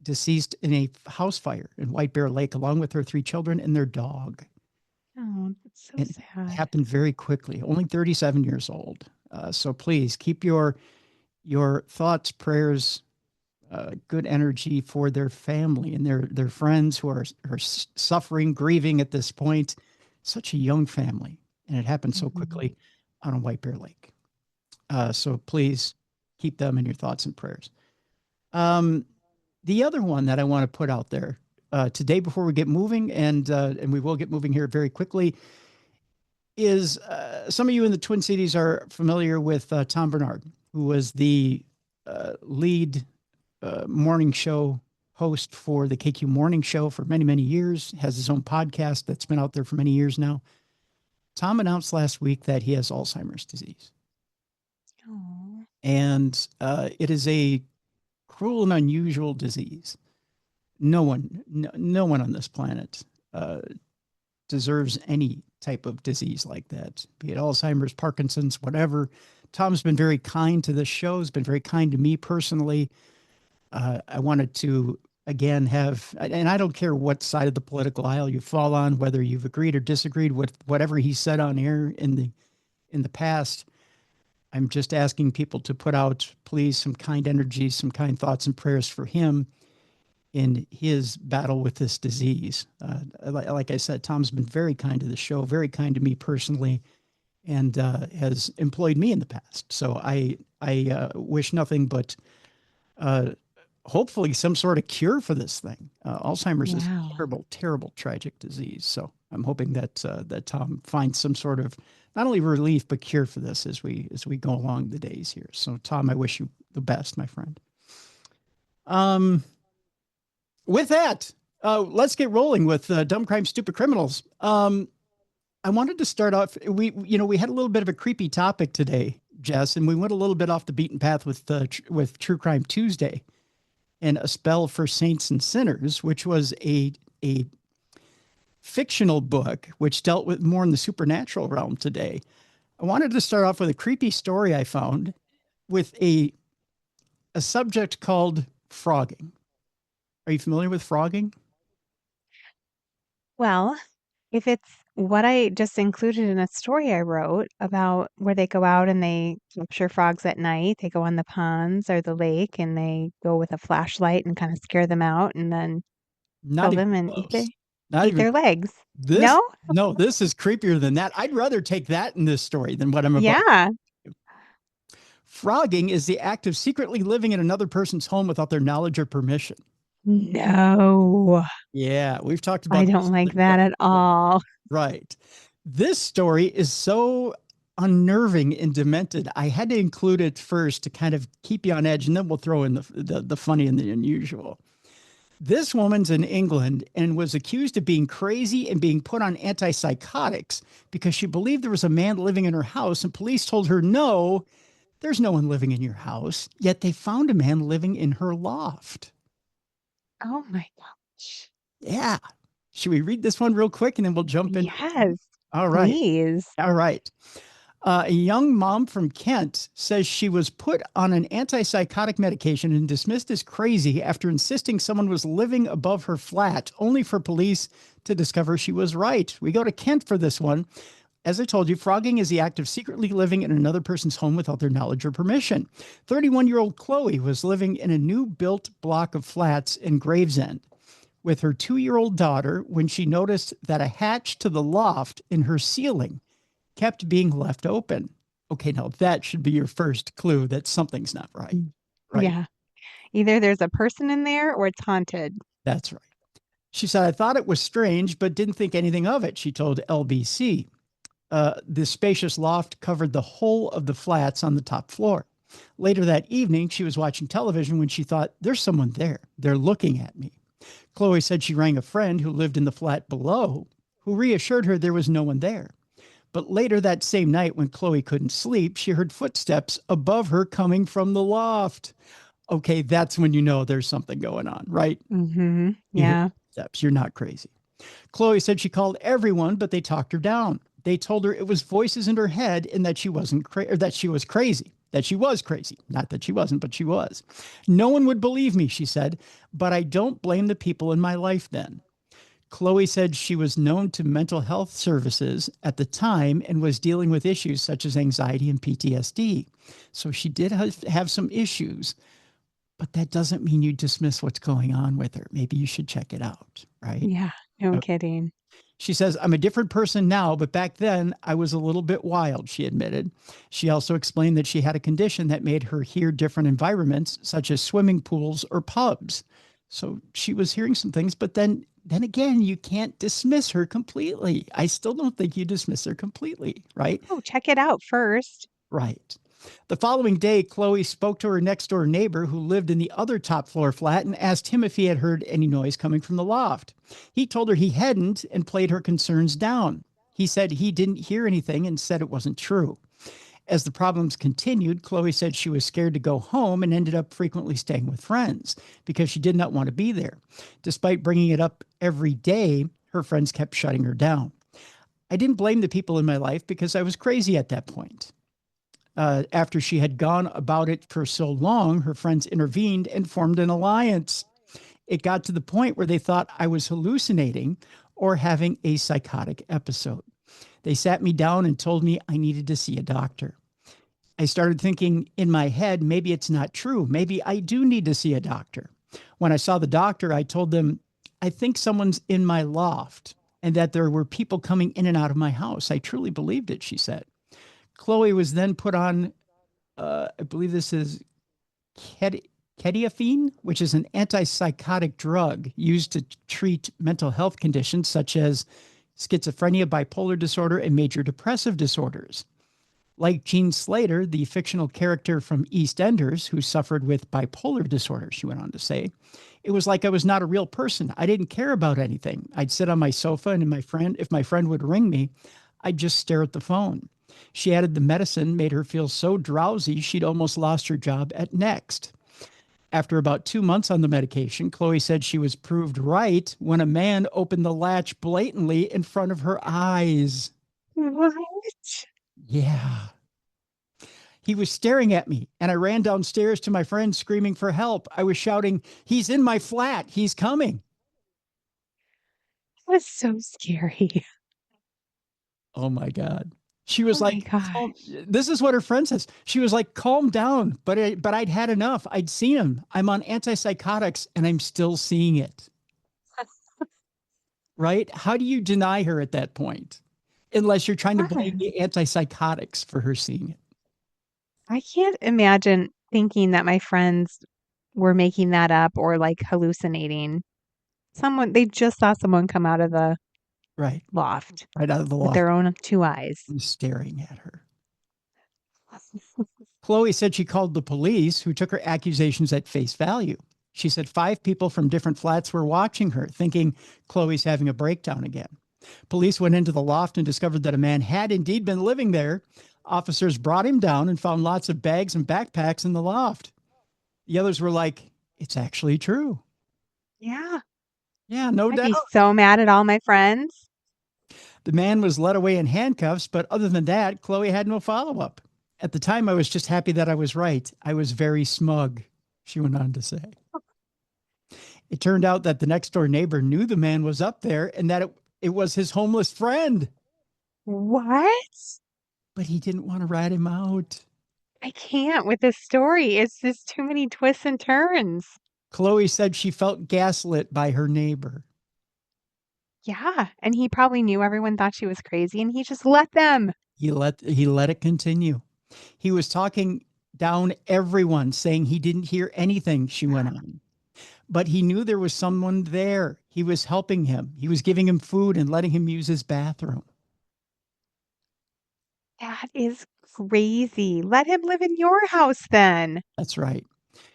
deceased in a house fire in White Bear Lake, along with her 3 children and their dog. Oh, that's so It sad. happened very quickly, only 37 years old. So please keep your thoughts, prayers, good energy for their family and their friends who are suffering, grieving at this point. Such a young family, and it happened so quickly out on White Bear Lake. So please keep them in your thoughts and prayers. The other one that I want to put out there today before we get moving, and we will get moving here very quickly, is some of you in the Twin Cities are familiar with Tom Bernard, who was the lead morning show host for the KQ Morning Show for many, many years, has his own podcast that's been out there for many years now. Tom announced last week that he has Alzheimer's disease. Oh. And it is a cruel and unusual disease. No one on this planet deserves any type of disease like that, be it Alzheimer's, Parkinson's, whatever. Tom's been very kind to this show, has been very kind to me personally. I wanted to, again, and I don't care what side of the political aisle you fall on, whether you've agreed or disagreed with whatever he said on air in the past. I'm just asking people to put out, please, some kind energy, some kind thoughts and prayers for him in his battle with this disease. Like I said, Tom's been very kind to the show, very kind to me personally, and has employed me in the past. So I wish nothing but hopefully some sort of cure for this thing. Alzheimer's is a terrible, terrible, tragic disease. So I'm hoping that Tom finds some sort of not only relief but cure for this as we go along the days here. So Tom, I wish you the best, my friend. With that, let's get rolling with Dumb Crime, Stupid Criminals. I wanted to start off. We had a little bit of a creepy topic today, Jess, and we went a little bit off the beaten path with True Crime Tuesday and A Spell for Saints and Sinners, which was a fictional book which dealt with more in the supernatural realm today. I wanted to start off with a creepy story I found with a subject called frogging. Are you familiar with frogging? Well, if it's what I just included in a story I wrote about where they go out and they capture frogs at night, they go on the ponds or the lake and they go with a flashlight and kind of scare them out and then Not kill them even and close. Not eat even their legs. this. No, this is creepier than that. I'd rather take that in this story than what I'm about. Yeah. Frogging is the act of secretly living in another person's home without their knowledge or permission. No. Yeah, we've talked about I this don't like that at all. Right. This story is so unnerving and demented. I had to include it first to kind of keep you on edge, and then we'll throw in the funny and the unusual. This woman's in England and was accused of being crazy and being put on antipsychotics because she believed there was a man living in her house, and police told her, no, there's no one living in your house. Yet they found a man living in her loft. Oh my gosh. Yeah. Should we read this one real quick and then we'll jump in? Yes. All right. Please. All right. A young mom from Kent says she was put on an antipsychotic medication and dismissed as crazy after insisting someone was living above her flat, only for police to discover she was right. We go to Kent for this one. As I told you, frogging is the act of secretly living in another person's home without their knowledge or permission. 31-year-old Chloe was living in a new built block of flats in Gravesend with her 2-year-old daughter when she noticed that a hatch to the loft in her ceiling kept being left open. Okay, now that should be your first clue that something's not right. Right? Yeah. Either there's a person in there or it's haunted. That's right. She said, I thought it was strange, but didn't think anything of it, she told LBC. The spacious loft covered the whole of the flats on the top floor. Later that evening, she was watching television when she thought, there's someone there. They're looking at me. Chloe said she rang a friend who lived in the flat below, who reassured her there was no one there. But later that same night, when Chloe couldn't sleep, she heard footsteps above her coming from the loft. Okay, that's when you know there's something going on, right? Mm-hmm. You hear Yeah. footsteps. You're not crazy. Chloe said she called everyone, but they talked her down. They told her it was voices in her head and that she wasn't that she was crazy. that she was crazy. Not that she wasn't, but she was. No one would believe me, she said, but I don't blame the people in my life then. Chloe said she was known to mental health services at the time and was dealing with issues such as anxiety and PTSD. So she did have some issues, but that doesn't mean you dismiss what's going on with her. Maybe you should check it out, right? Yeah, no Okay. kidding. She says, I'm a different person now, but back then I was a little bit wild, she admitted. She also explained that she had a condition that made her hear different environments, such as swimming pools or pubs. So she was hearing some things, but then again, you can't dismiss her completely. I still don't think you dismiss her completely, right? Oh, check it out first. Right. The following day, Chloe spoke to her next door neighbor who lived in the other top floor flat and asked him if he had heard any noise coming from the loft. He told her he hadn't and played her concerns down. He said he didn't hear anything and said it wasn't true. As the problems continued, Chloe said she was scared to go home and ended up frequently staying with friends because she did not want to be there. Despite bringing it up every day, her friends kept shutting her down. I didn't blame the people in my life because I was crazy at that point. After she had gone about it for so long, her friends intervened and formed an alliance. It got to the point where they thought I was hallucinating or having a psychotic episode. They sat me down and told me I needed to see a doctor. I started thinking in my head, maybe it's not true. Maybe I do need to see a doctor. When I saw the doctor, I told them, I think someone's in my loft and that there were people coming in and out of my house. I truly believed it, she said. Chloe was then put on, I believe this is ketiapine, which is an antipsychotic drug used to treat mental health conditions such as schizophrenia, bipolar disorder, and major depressive disorders. Like Jean Slater, the fictional character from EastEnders who suffered with bipolar disorder, she went on to say, it was like I was not a real person. I didn't care about anything. I'd sit on my sofa and if my friend would ring me, I'd just stare at the phone. She added the medicine made her feel so drowsy she'd almost lost her job at Next. After about 2 months on the medication, Chloe said she was proved right when a man opened the latch blatantly in front of her eyes. What? Yeah. He was staring at me, and I ran downstairs to my friend screaming for help. I was shouting, he's in my flat. He's coming. That was so scary. Oh, my God. She was Oh my like, gosh. this is what her friend says. She was like, calm down. But I'd had enough. I'd seen him. I'm on antipsychotics and I'm still seeing it. Right? How do you deny her at that point? Unless you're trying to blame the antipsychotics for her seeing it. I can't imagine thinking that my friends were making that up or like hallucinating. They just saw someone come out of the Right. loft Right out of the with loft. their own 2 eyes. And staring at her. Chloe said she called the police, who took her accusations at face value. She said 5 people from different flats were watching her, thinking Chloe's having a breakdown again. Police went into the loft and discovered that a man had indeed been living there. Officers brought him down and found lots of bags and backpacks in the loft. The others were like, it's actually true. Yeah. Yeah, no I'd doubt. be so mad at all my friends. The man was led away in handcuffs, but other than that, Chloe had no follow-up. At the time, I was just happy that I was right. I was very smug, she went on to say. It turned out that the next door neighbor knew the man was up there and that it was his homeless friend. What? But he didn't want to rat him out. I can't with this story. It's just too many twists and turns. Chloe said she felt gaslit by her neighbor. Yeah. And he probably knew everyone thought she was crazy and he just let them. He let it continue. He was talking down everyone, saying he didn't hear anything, she went on. But he knew there was someone there. He was helping him. He was giving him food and letting him use his bathroom. That is crazy. Let him live in your house then. That's right.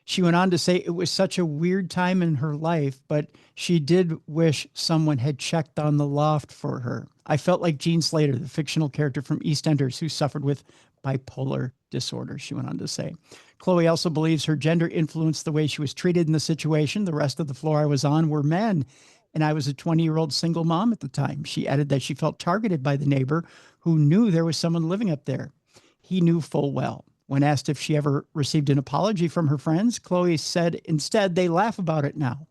She went on to say it was such a weird time in her life, but she did wish someone had checked on the loft for her. I felt like Jean Slater, the fictional character from EastEnders who suffered with bipolar disorder, she went on to say. Chloe also believes her gender influenced the way she was treated in the situation. The rest of the floor I was on were men, and I was a 20-year-old single mom at the time. She added that she felt targeted by the neighbor who knew there was someone living up there. He knew full well When asked if she ever received an apology from her friends, Chloe said instead they laugh about it now.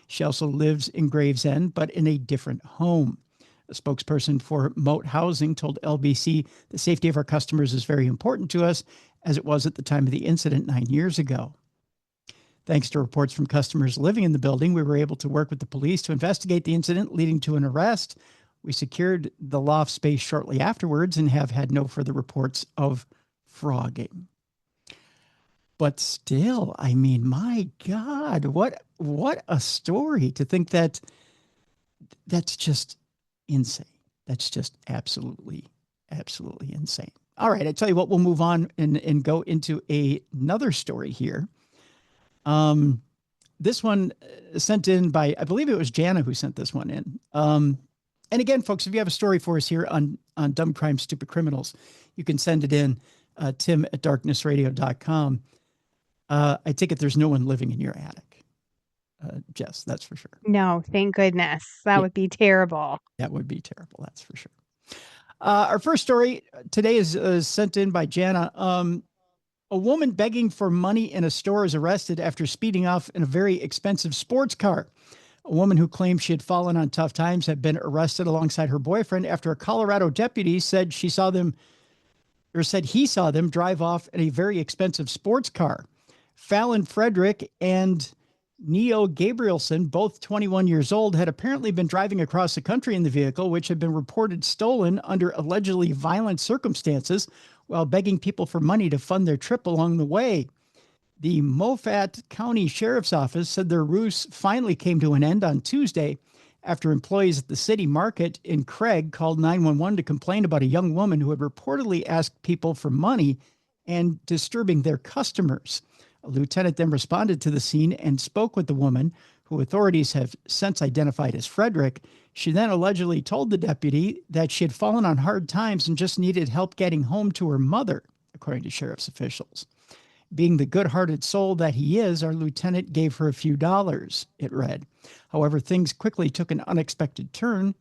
She also lives in Gravesend, but in a different home. A spokesperson for Moat Housing told LBC the safety of our customers is very important to us, as it was at the time of the incident 9 years ago. Thanks to reports from customers living in the building, we were able to work with the police to investigate the incident, leading to an arrest. We secured the loft space shortly afterwards and have had no further reports of frogging. But still, I mean, my God, what a story to think that's just insane. That's just absolutely insane. All right, I tell you what, we'll move on and go into another story here. This one sent in by, I believe it was Jana who sent this one in. And again, folks, if you have a story for us here on Dumb Crime, Stupid Criminals, you can send it in, tim@darknessradio.com. I take it there's no one living in your attic, Jess, that's for sure. No, thank goodness. That would be terrible. That would be terrible, that's for sure. Our first story today is sent in by Jana. A woman begging for money in a store is arrested after speeding off in a very expensive sports car. A woman who claimed she had fallen on tough times had been arrested alongside her boyfriend after a Colorado deputy said he saw them drive off in a very expensive sports car. Fallon Frederick and Neo Gabrielson, both 21 years old, had apparently been driving across the country in the vehicle, which had been reported stolen under allegedly violent circumstances, while begging people for money to fund their trip along the way. The Moffat County Sheriff's Office said their ruse finally came to an end on Tuesday after employees at the city market in Craig called 911 to complain about a young woman who had reportedly asked people for money and disturbing their customers. A lieutenant then responded to the scene and spoke with the woman, who authorities have since identified as Frederick. She then allegedly told the deputy that she had fallen on hard times and just needed help getting home to her mother, according to sheriff's officials. Being the good-hearted soul that he is, our lieutenant gave her a few dollars, it read. However, things quickly took an unexpected turn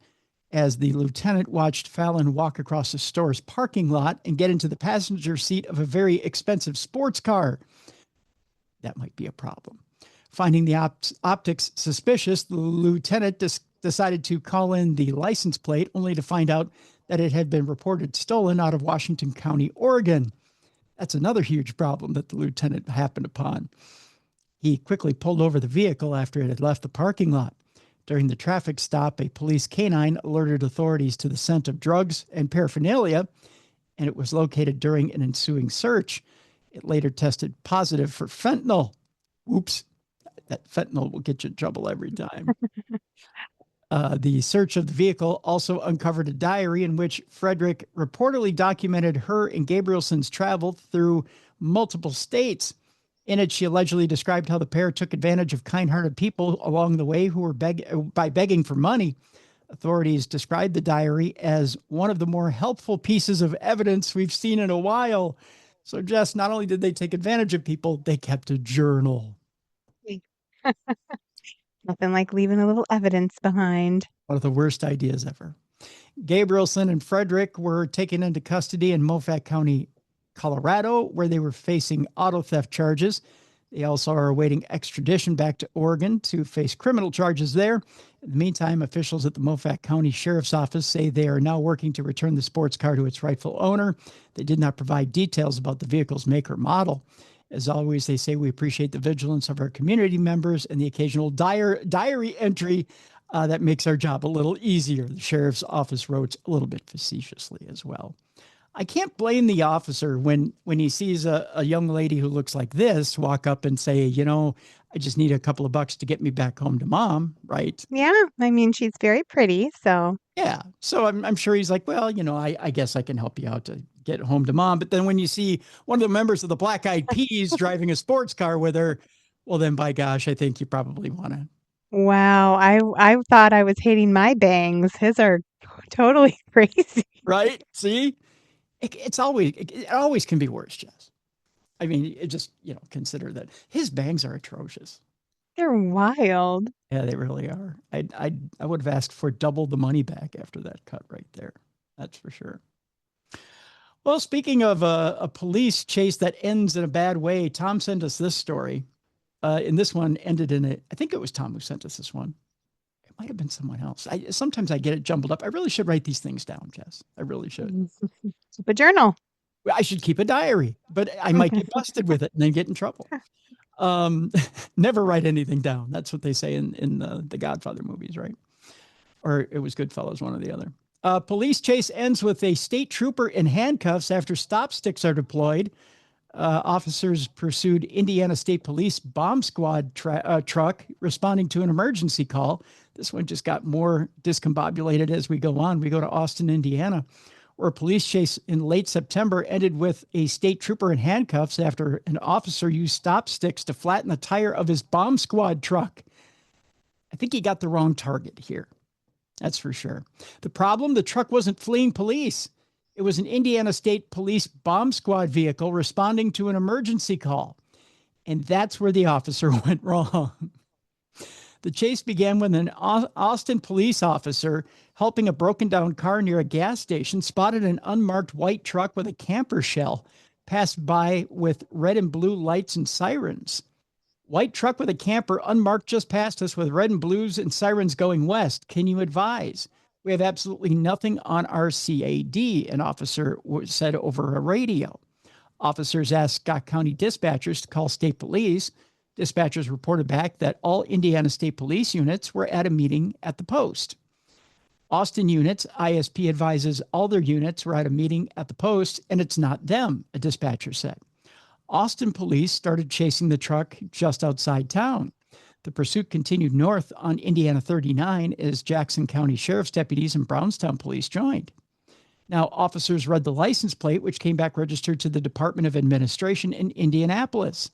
as the lieutenant watched Fallon walk across the store's parking lot and get into the passenger seat of a very expensive sports car. That might be a problem. Finding the optics suspicious, the lieutenant decided to call in the license plate, only to find out that it had been reported stolen out of Washington County, Oregon. That's another huge problem that the lieutenant happened upon. He quickly pulled over the vehicle after it had left the parking lot. During the traffic stop, a police canine alerted authorities to the scent of drugs and paraphernalia, and it was located during an ensuing search. It later tested positive for fentanyl. Oops, that fentanyl will get you in trouble every time. The search of the vehicle also uncovered a diary in which Frederick reportedly documented her and Gabrielson's travel through multiple states. In it, she allegedly described how the pair took advantage of kind-hearted people along the way who were by begging for money. Authorities described the diary as one of the more helpful pieces of evidence we've seen in a while. So, Jess, not only did they take advantage of people, they kept a journal. Nothing like leaving a little evidence behind. One of the worst ideas ever. Gabrielson and Frederick were taken into custody in Moffat County, Colorado, where they were facing auto theft charges. They also are awaiting extradition back to Oregon to face criminal charges there. In the meantime, officials at the Moffat County Sheriff's Office say they are now working to return the sports car to its rightful owner. They did not provide details about the vehicle's make or model. As always, they say we appreciate the vigilance of our community members and the occasional diary entry that makes our job a little easier. The sheriff's office wrote a little bit facetiously as well. I can't blame the officer when he sees a young lady who looks like this walk up and say, you know, I just need a couple of bucks to get me back home to mom, right? Yeah, I mean, she's very pretty, so. Yeah, so I'm sure he's like, well, you know, I guess I can help you out to get home to mom. But then when you see one of the members of the Black Eyed Peas driving a sports car with her, well, then by gosh, I think you probably want to. Wow, I thought I was hating my bangs. His are totally crazy. Right? See? It always can be worse, Jess. I mean, it just, you know, consider that his bangs are atrocious. They're wild. Yeah, they really are. I would have asked for double the money back after that cut right there. That's for sure. Well, speaking of a police chase that ends in a bad way, Tom sent us this story. And this one ended in I think it was Tom who sent us this one. It might have been someone else. Sometimes I get it jumbled up. I really should write these things down, Jess. I really should. Keep a journal. I should keep a diary, but I might get busted with it and then get in trouble. Never write anything down. That's what they say in the Godfather movies, right? Or it was Goodfellas, one or the other. Police chase ends with a state trooper in handcuffs after stop sticks are deployed. Officers pursued Indiana State Police bomb squad truck responding to an emergency call. This one just got more discombobulated as we go on. We go to Austin, Indiana, where a police chase in late September ended with a state trooper in handcuffs after an officer used stop sticks to flatten the tire of his bomb squad truck. I think he got the wrong target here. That's for sure. The problem, the truck wasn't fleeing police. It was an Indiana State Police bomb squad vehicle responding to an emergency call. And that's where the officer went wrong. The chase began when an Austin police officer helping a broken down car near a gas station spotted an unmarked white truck with a camper shell pass by with red and blue lights and sirens. White truck with a camper unmarked just passed us with red and blues and sirens going west. Can you advise? We have absolutely nothing on our CAD, an officer said over a radio. Officers asked Scott County dispatchers to call state police. Dispatchers reported back that all Indiana State Police units were at a meeting at the post. Austin units, ISP advises all their units were at a meeting at the post, and it's not them, a dispatcher said. Austin police started chasing the truck just outside town. The pursuit continued north on Indiana 39 as Jackson County Sheriff's deputies and Brownstown police joined. Now, officers read the license plate, which came back registered to the Department of Administration in Indianapolis.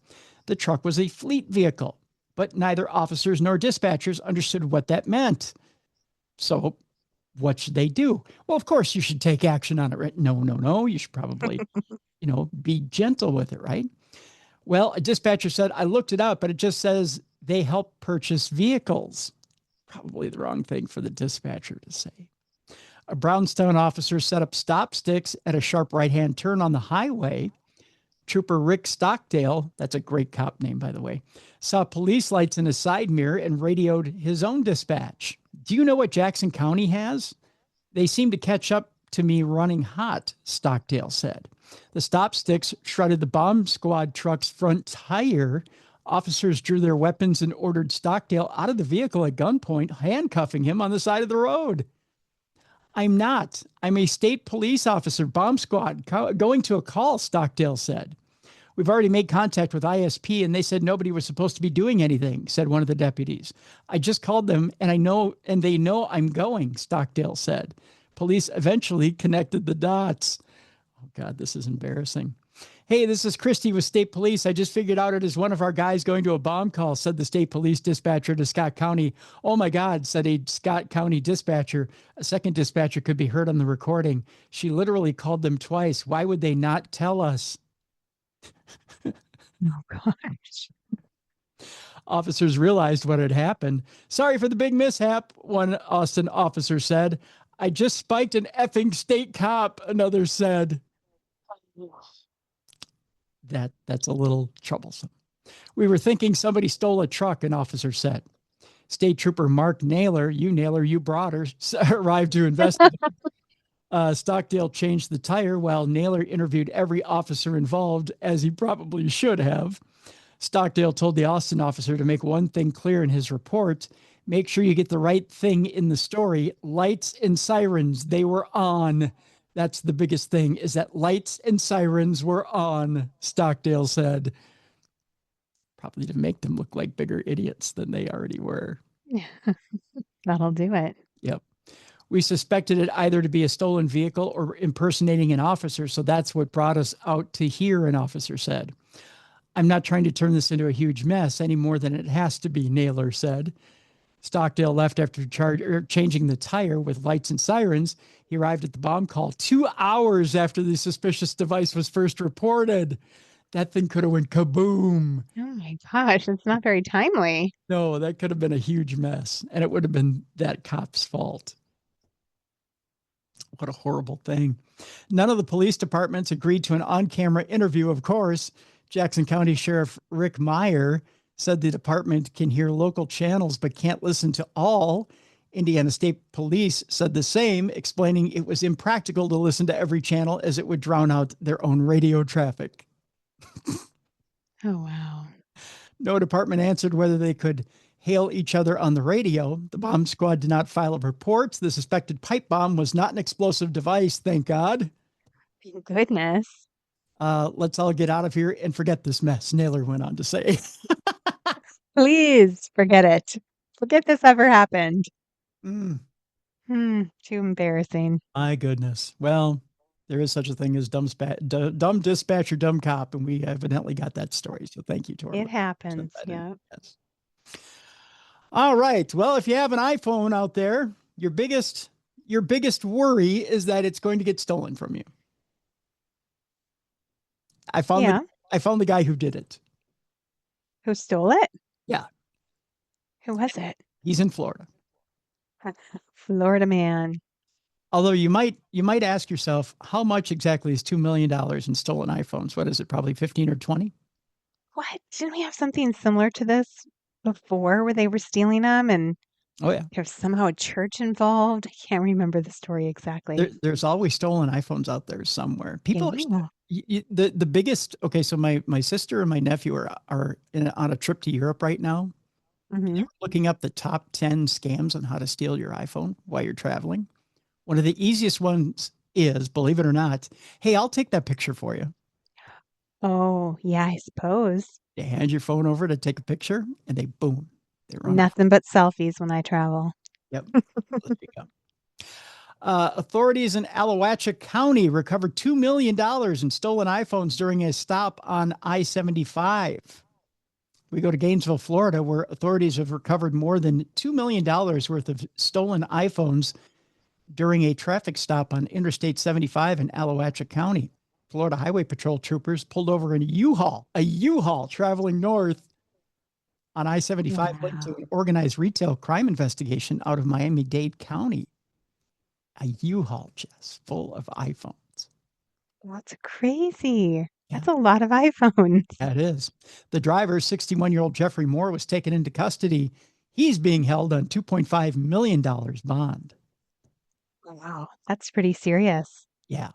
The truck was a fleet vehicle, but neither officers nor dispatchers understood what that meant. So what should they do? Well, of course, you should take action on it. Right? No. You should probably, be gentle with it, right? Well, a dispatcher said, I looked it up, but it just says they help purchase vehicles. Probably the wrong thing for the dispatcher to say. A Brownstown officer set up stop sticks at a sharp right-hand turn on the highway. Trooper Rick Stockdale, that's a great cop name, by the way, saw police lights in his side mirror and radioed his own dispatch. Do you know what Jackson County has? They seem to catch up to me running hot, Stockdale said. The stop sticks shredded the bomb squad truck's front tire. Officers drew their weapons and ordered Stockdale out of the vehicle at gunpoint, handcuffing him on the side of the road. I'm not. I'm a state police officer, bomb squad, going to a call, Stockdale said. We've already made contact with ISP, and they said nobody was supposed to be doing anything, said one of the deputies. I just called them, and they know I'm going, Stockdale said. Police eventually connected the dots. Oh, God, this is embarrassing. Hey, this is Christy with State Police. I just figured out it is one of our guys going to a bomb call, said the state police dispatcher to Scott County. Oh, my God, said a Scott County dispatcher. A second dispatcher could be heard on the recording. She literally called them twice. Why would they not tell us? Oh, gosh. Officers realized what had happened. Sorry for the big mishap, one Austin officer said. I just spiked an effing state cop, another said. That's a little troublesome. We were thinking somebody stole a truck, an officer said. State Trooper Mark Naylor, you brought her, arrived to investigate. Stockdale changed the tire while Naylor interviewed every officer involved, as he probably should have. Stockdale told the Austin officer to make one thing clear in his report. Make sure you get the right thing in the story. Lights and sirens, they were on. That's the biggest thing, is that lights and sirens were on, Stockdale said. Probably to make them look like bigger idiots than they already were. That'll do it. Yep. We suspected it either to be a stolen vehicle or impersonating an officer, so that's what brought us out to here, an officer said. I'm not trying to turn this into a huge mess any more than it has to be, Naylor said. Stockdale left after changing the tire with lights and sirens. He arrived at the bomb call 2 hours after the suspicious device was first reported. That thing could have went kaboom. Oh my gosh, it's not very timely. No, that could have been a huge mess, and it would have been that cop's fault. What a horrible thing. None of the police departments agreed to an on-camera interview, of course. Jackson County Sheriff Rick Meyer said the department can hear local channels but can't listen to all. Indiana State Police said the same, explaining it was impractical to listen to every channel as it would drown out their own radio traffic. Oh, wow. No department answered whether they could hail each other on the radio. The bomb squad did not file a report. The suspected pipe bomb was not an explosive device, thank God. Thank goodness. Let's all get out of here and forget this mess, Naylor went on to say. Please forget it. Forget this ever happened. Mm, Too embarrassing. my goodness. Well, there is such a thing as dumb dispatch or dumb cop, and we evidently got that story. So thank you to our It happens. sent that in. Yeah. Yes. All right. Well, if you have an iPhone out there, your biggest worry is that it's going to get stolen from you. I found the guy who did it. Who stole it? Yeah. Who was it? He's in Florida. Florida man. Although you might ask yourself, how much exactly is $2 million in stolen iPhones? What is it? Probably 15 or 20? What? Didn't we have something similar to this before where they were stealing them and Oh, yeah. there's somehow a church involved? I can't remember the story exactly. There's always stolen iPhones out there somewhere. People Yeah. the biggest. Okay, so my sister and my nephew are on a trip to Europe right now. Mhm. They're looking up the top 10 scams on how to steal your iPhone while you're traveling. One of the easiest ones is, believe it or not, hey, I'll take that picture for you. Oh, yeah, I suppose. They hand your phone over to take a picture, and they run off. Nothing but selfies when I travel. Yep. There you go. Authorities in Alachua County recovered $2 million in stolen iPhones during a stop on I-75. We go to Gainesville, Florida, where authorities have recovered more than $2 million worth of stolen iPhones during a traffic stop on Interstate 75 in Alachua County. Florida Highway Patrol troopers pulled over in a U-Haul traveling north on I-75 linked to an organized retail crime investigation out of Miami-Dade County. A U-Haul just full of iPhones. That's crazy. Yeah. That's a lot of iPhones. That is. The driver, 61-year-old Jeffrey Moore, was taken into custody. He's being held on $2.5 million bond. Wow. That's pretty serious. Yeah.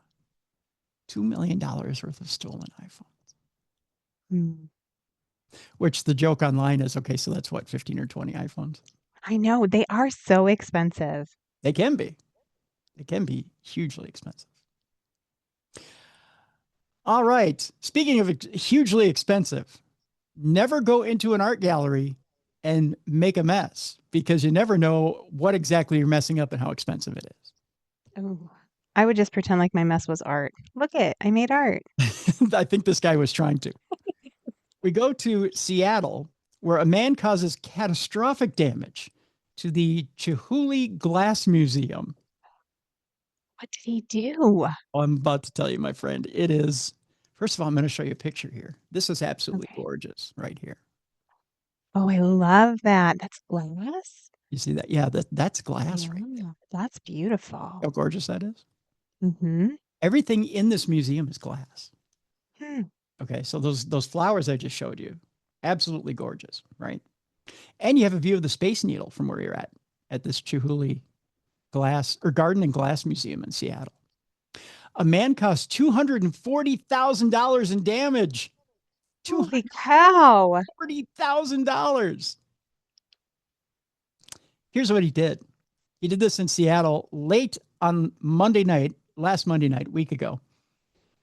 $2 million worth of stolen iPhones. Hmm. Which the joke online is, okay, so that's what, 15 or 20 iPhones? I know. They are so expensive. They can be. They can be hugely expensive. All right. Speaking of hugely expensive, never go into an art gallery and make a mess because you never know what exactly you're messing up and how expensive it is. Oh, I would just pretend like my mess was art. Look it, I made art. I think this guy was trying to. We go to Seattle, where a man causes catastrophic damage to the Chihuly Glass Museum. What did he do? Oh, I'm about to tell you, my friend. It is, first of all, I'm going to show you a picture here. This is absolutely gorgeous right here. Oh, I love that. That's glass? You see that? Yeah, that's glass right there. Yeah, that's beautiful. How gorgeous that is. Mm-hmm. Everything in this museum is glass. Hmm. Okay, so those flowers I just showed you, absolutely gorgeous, right? And you have a view of the Space Needle from where you're at this Chihuly Glass or Garden and Glass Museum in Seattle. A man caused $240,000 in damage. Holy cow. $240,000. Here's what he did. He did this in Seattle late on last Monday night, a week ago,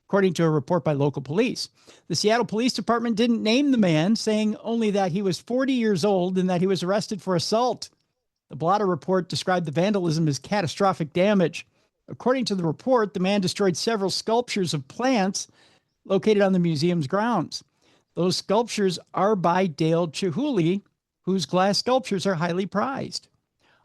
according to a report by local police. The Seattle Police Department didn't name the man, saying only that he was 40 years old and that he was arrested for assault. The blotter report described the vandalism as catastrophic damage. According to the report, the man destroyed several sculptures of plants located on the museum's grounds. Those sculptures are by Dale Chihuly, whose glass sculptures are highly prized.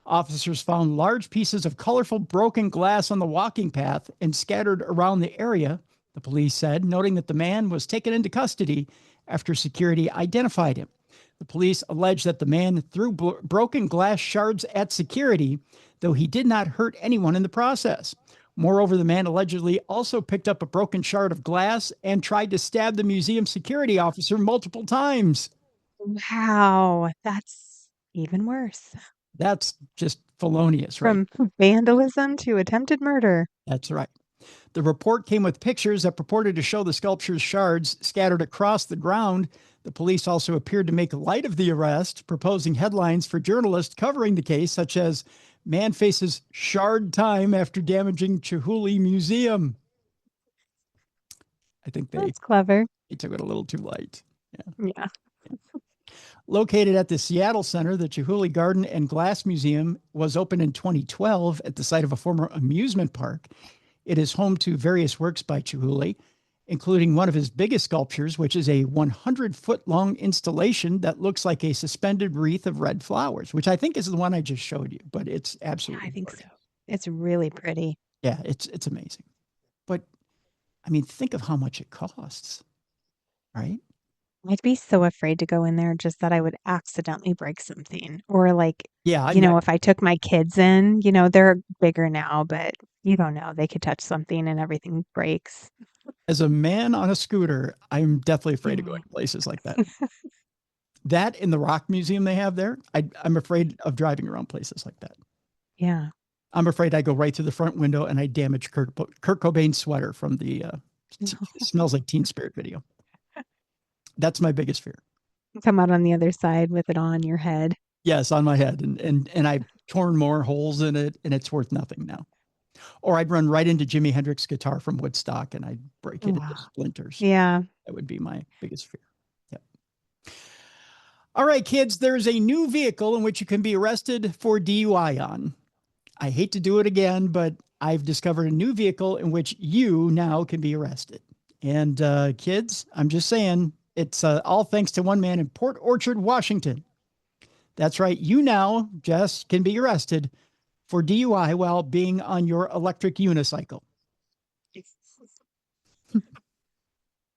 Officers found large pieces of colorful broken glass on the walking path and scattered around the area, the police said, noting that the man was taken into custody after security identified him. The police alleged that the man threw broken glass shards at security, though he did not hurt anyone in the process. Moreover, the man allegedly also picked up a broken shard of glass and tried to stab the museum security officer multiple times. Wow, that's even worse. That's just felonious, right? From vandalism to attempted murder. That's right. The report came with pictures that purported to show the sculpture's shards scattered across the ground. The police also appeared to make light of the arrest, proposing headlines for journalists covering the case, such as "Man faces shard time after damaging Chihuly Museum." I think That's clever. they took it a little too light. Yeah. Located at the Seattle Center, the Chihuly Garden and Glass Museum was opened in 2012 at the site of a former amusement park. It is home to various works by Chihuly, including one of his biggest sculptures, which is a 100-foot-long installation that looks like a suspended wreath of red flowers, which I think is the one I just showed you, but it's absolutely I think gorgeous. so. It's really pretty. Yeah, it's amazing. But, I mean, think of how much it costs, right? I'd be so afraid to go in there just that I would accidentally break something. Or like, Yeah, if I took my kids in, they're bigger now, but you don't know. They could touch something and everything breaks. as a man on a scooter, I'm definitely afraid of going places like that. That in the rock museum they have there, I'm afraid of driving around places like that. Yeah. I'm afraid I go right through the front window and I damage Kurt Cobain's sweater from the Smells Like Teen Spirit video. That's my biggest fear. Come out on the other side with it on your head. Yes, on my head. And I've torn more holes in it and it's worth nothing now. Or I'd run right into Jimi Hendrix's guitar from Woodstock and I'd break it into splinters. Yeah. That would be my biggest fear. Yep. All right, kids, there's a new vehicle in which you can be arrested for DUI on. I hate to do it again, but I've discovered a new vehicle in which you now can be arrested. And kids, I'm just saying, it's all thanks to one man in Port Orchard, Washington. That's right. You now, Jess, can be arrested for DUI while being on your electric unicycle.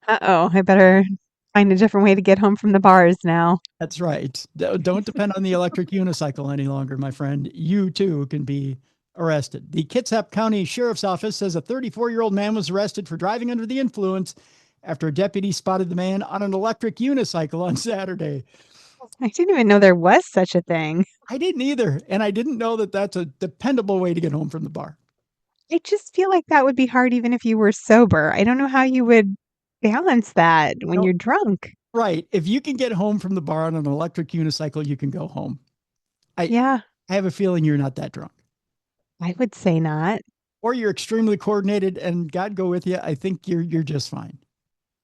Uh-oh, I better find a different way to get home from the bars now. That's right. Don't depend on the electric unicycle any longer, my friend. You too can be arrested. The Kitsap County Sheriff's Office says a 34-year-old man was arrested for driving under the influence after a deputy spotted the man on an electric unicycle on Saturday. I didn't even know there was such a thing. I didn't either. And I didn't know that that's a dependable way to get home from the bar. I just feel like that would be hard even if you were sober. I don't know how you would balance that when you're drunk. Right. If you can get home from the bar on an electric unicycle, you can go home. I have a feeling you're not that drunk. I would say not. Or you're extremely coordinated and God go with you. I think you're just fine.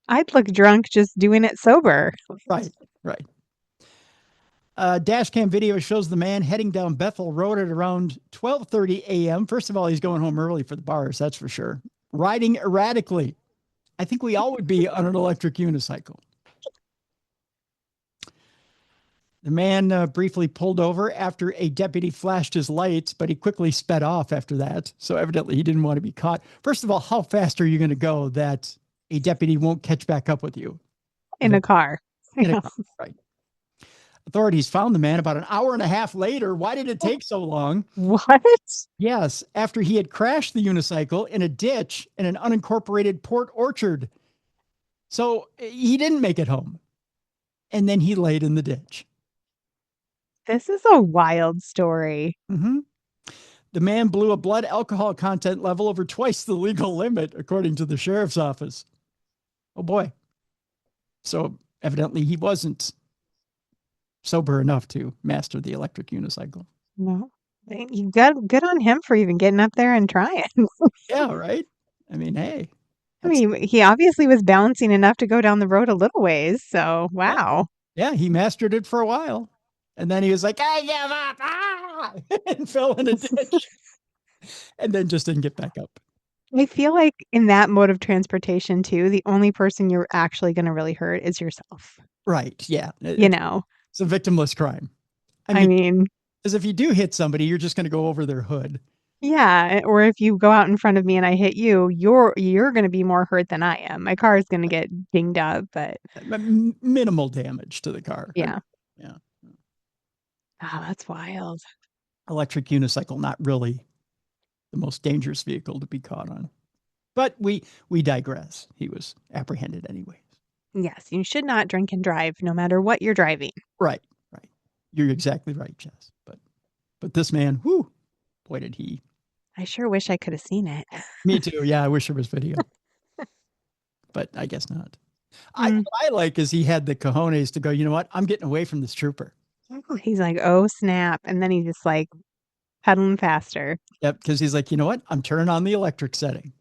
I'd look drunk just doing it sober. Right. Dash cam video shows the man heading down Bethel Road at around 12:30 a.m. First of all, he's going home early for the bars, that's for sure. Riding erratically. I think we all would be on an electric unicycle. The man briefly pulled over after a deputy flashed his lights, but he quickly sped off after that. So evidently he didn't want to be caught. First of all, how fast are you going to go that a deputy won't catch back up with you? In a car. Right. Authorities found the man about an hour and a half later. Why did it take so long? What? Yes, after he had crashed the unicycle in a ditch in an unincorporated Port Orchard. So he didn't make it home. And then he laid in the ditch. This is a wild story. Mm-hmm. The man blew a blood alcohol content level over twice the legal limit, according to the sheriff's office. Oh, boy. So evidently he wasn't sober enough to master the electric unicycle. No. You got good on him for even getting up there and trying. Yeah, right? I mean, hey. I mean, he obviously was balancing enough to go down the road a little ways. So, wow. Yeah, he mastered it for a while. And then he was like, I give up. And fell in a ditch. And then just didn't get back up. I feel like in that mode of transportation, too, the only person you're actually going to really hurt is yourself. Right. Yeah. It's a victimless crime. I mean, because if you do hit somebody, you're just going to go over their hood. Yeah. Or if you go out in front of me and I hit you, you're going to be more hurt than I am. My car is going to get dinged up, but minimal damage to the car. Yeah. Yeah. Oh, that's wild. Electric unicycle, not really the most dangerous vehicle to be caught on. But we digress. He was apprehended anyways. Yes, you should not drink and drive no matter what you're driving. Right. You're exactly right, Jess. But this man, whoo, boy, did he. I sure wish I could have seen it. Me too. Yeah, I wish there was video. But I guess not. What I like is he had the cojones to go, you know what? I'm getting away from this trooper. He's like, oh, snap. And then he just like pedaling faster. Yep, because he's like, you know what? I'm turning on the electric setting.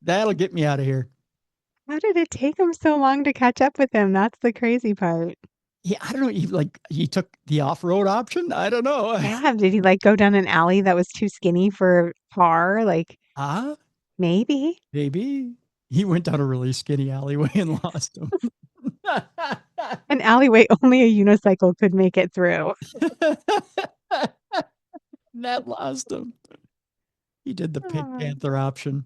That'll get me out of here. How did it take him so long to catch up with him? That's the crazy part. Yeah, I don't know. He took the off-road option. I don't know. Yeah, did he like go down an alley that was too skinny for a car? Like, maybe. Maybe he went down a really skinny alleyway and lost him. An alleyway only a unicycle could make it through. That lost him. He did the Pink Panther option.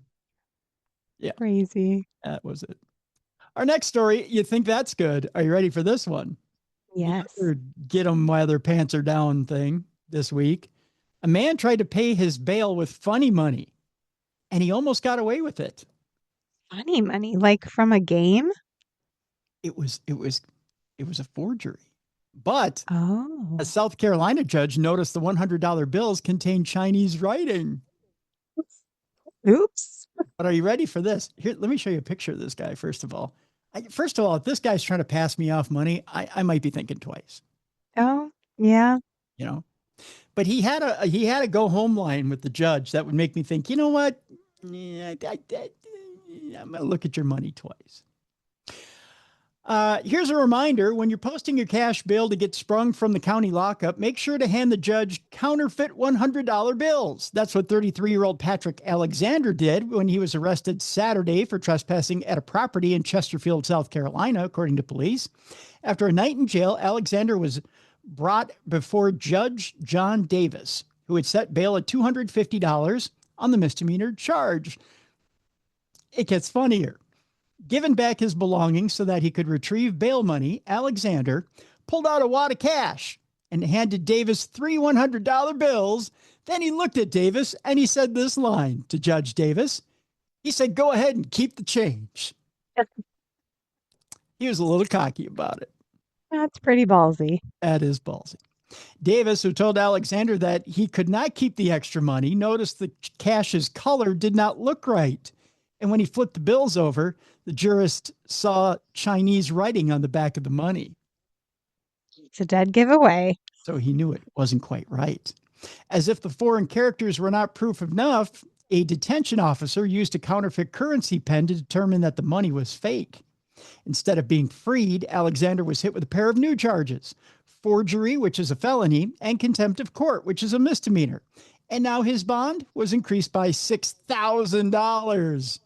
Yeah. Crazy. That was it. Our next story, you think that's good. Are you ready for this one? Yes. Get them while their pants are down thing this week. A man tried to pay his bail with funny money, and he almost got away with it. Funny money, like from a game? It was a forgery. But a South Carolina judge noticed the $100 bills contained Chinese writing. Oops. But are you ready for this? Here, let me show you a picture of this guy, first of all. If this guy's trying to pass me off money, I might be thinking twice. Oh, yeah. You know? But he had a go home line with the judge that would make me think, you know what? Yeah, I'm going to look at your money twice. Here's a reminder. When you're posting your cash bill to get sprung from the county lockup, make sure to hand the judge counterfeit $100 bills. That's what 33-year-old Patrick Alexander did when he was arrested Saturday for trespassing at a property in Chesterfield, South Carolina, according to police. After a night in jail, Alexander was brought before Judge John Davis, who had set bail at $250 on the misdemeanor charge. It gets funnier. Given back his belongings so that he could retrieve bail money, Alexander pulled out a wad of cash and handed Davis three $100 bills. Then he looked at Davis and he said this line to Judge Davis. He said, "Go ahead and keep the change." He was a little cocky about it. That's pretty ballsy. That is ballsy. Davis, who told Alexander that he could not keep the extra money, noticed the cash's color did not look right. And when he flipped the bills over, the jurist saw Chinese writing on the back of the money. It's a dead giveaway. So he knew it wasn't quite right. As if the foreign characters were not proof enough, a detention officer used a counterfeit currency pen to determine that the money was fake. Instead of being freed, Alexander was hit with a pair of new charges: forgery, which is a felony, and contempt of court, which is a misdemeanor. And now his bond was increased by $6,000.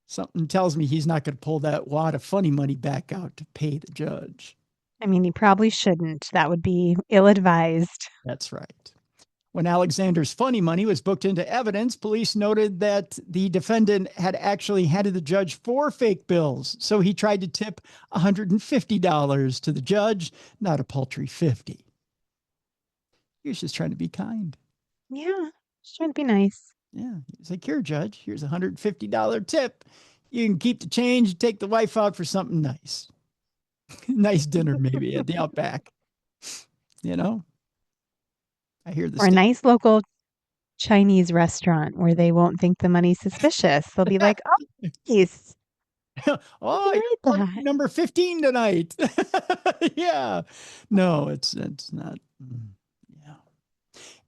Something tells me he's not going to pull that wad of funny money back out to pay the judge. I mean, he probably shouldn't. That would be ill-advised. That's right. When Alexander's funny money was booked into evidence, police noted that the defendant had actually handed the judge 4 fake bills. So he tried to tip $150 to the judge, not a paltry $50. He was just trying to be kind. Yeah, just trying to be nice. Yeah, he's like, "Here, judge, here's a $150 tip. You can keep the change, take the wife out for something nice." Nice dinner, maybe, at the Outback. You know? I hear this. Or a nice local Chinese restaurant where they won't think the money's suspicious. They'll be like, "Oh, nice. Oh, you're number 15 tonight." Yeah. No, it's not. Yeah.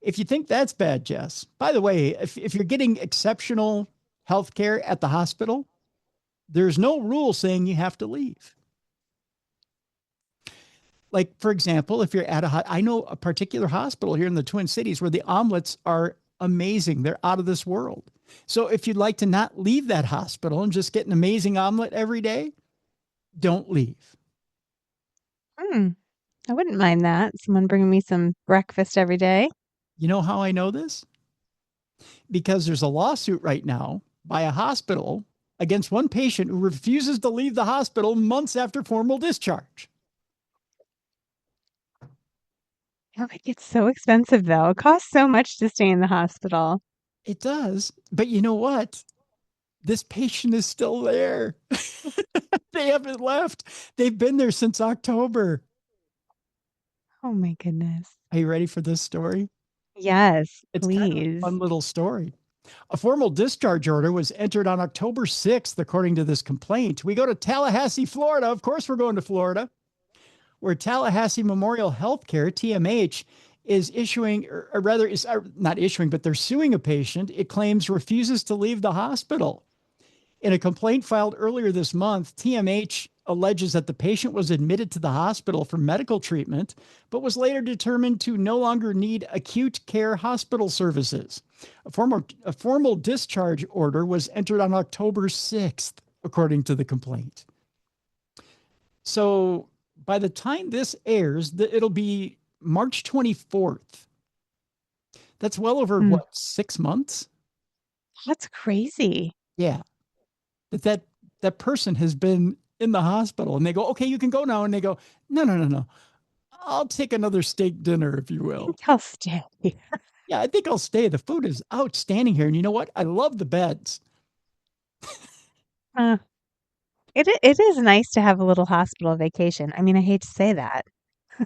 If you think that's bad, Jess, by the way, if you're getting exceptional health care at the hospital, there's no rule saying you have to leave. Like, for example, if you're at I know a particular hospital here in the Twin Cities where the omelets are amazing. They're out of this world. So if you'd like to not leave that hospital and just get an amazing omelet every day, don't leave. I wouldn't mind that. Someone bringing me some breakfast every day. You know how I know this? Because there's a lawsuit right now by a hospital against one patient who refuses to leave the hospital months after formal discharge. Oh, it gets so expensive, though. It costs so much to stay in the hospital. It does. But you know what? This patient is still there. They haven't left. They've been there since October. Oh my goodness. Are you ready for this story? Yes, It's kind of a please. fun little story. A formal discharge order was entered on October 6th, according to this complaint. We go to Tallahassee, Florida. Of course, we're going to Florida, where Tallahassee Memorial Healthcare, TMH, is issuing, or rather, is not issuing, but they're suing a patient it claims refuses to leave the hospital. In a complaint filed earlier this month, TMH alleges that the patient was admitted to the hospital for medical treatment, but was later determined to no longer need acute care hospital services. A formal discharge order was entered on October 6th, according to the complaint. So by the time this airs, it'll be March 24th. That's well over, what, 6 months? That's crazy. Yeah. That person has been in the hospital, and they go, okay, you can go now. And they go, no. I'll take another steak dinner, if you will. I'll stay. Yeah, I think I'll stay. The food is outstanding here. And you know what? I love the beds. It is nice to have a little hospital vacation. I mean, I hate to say that.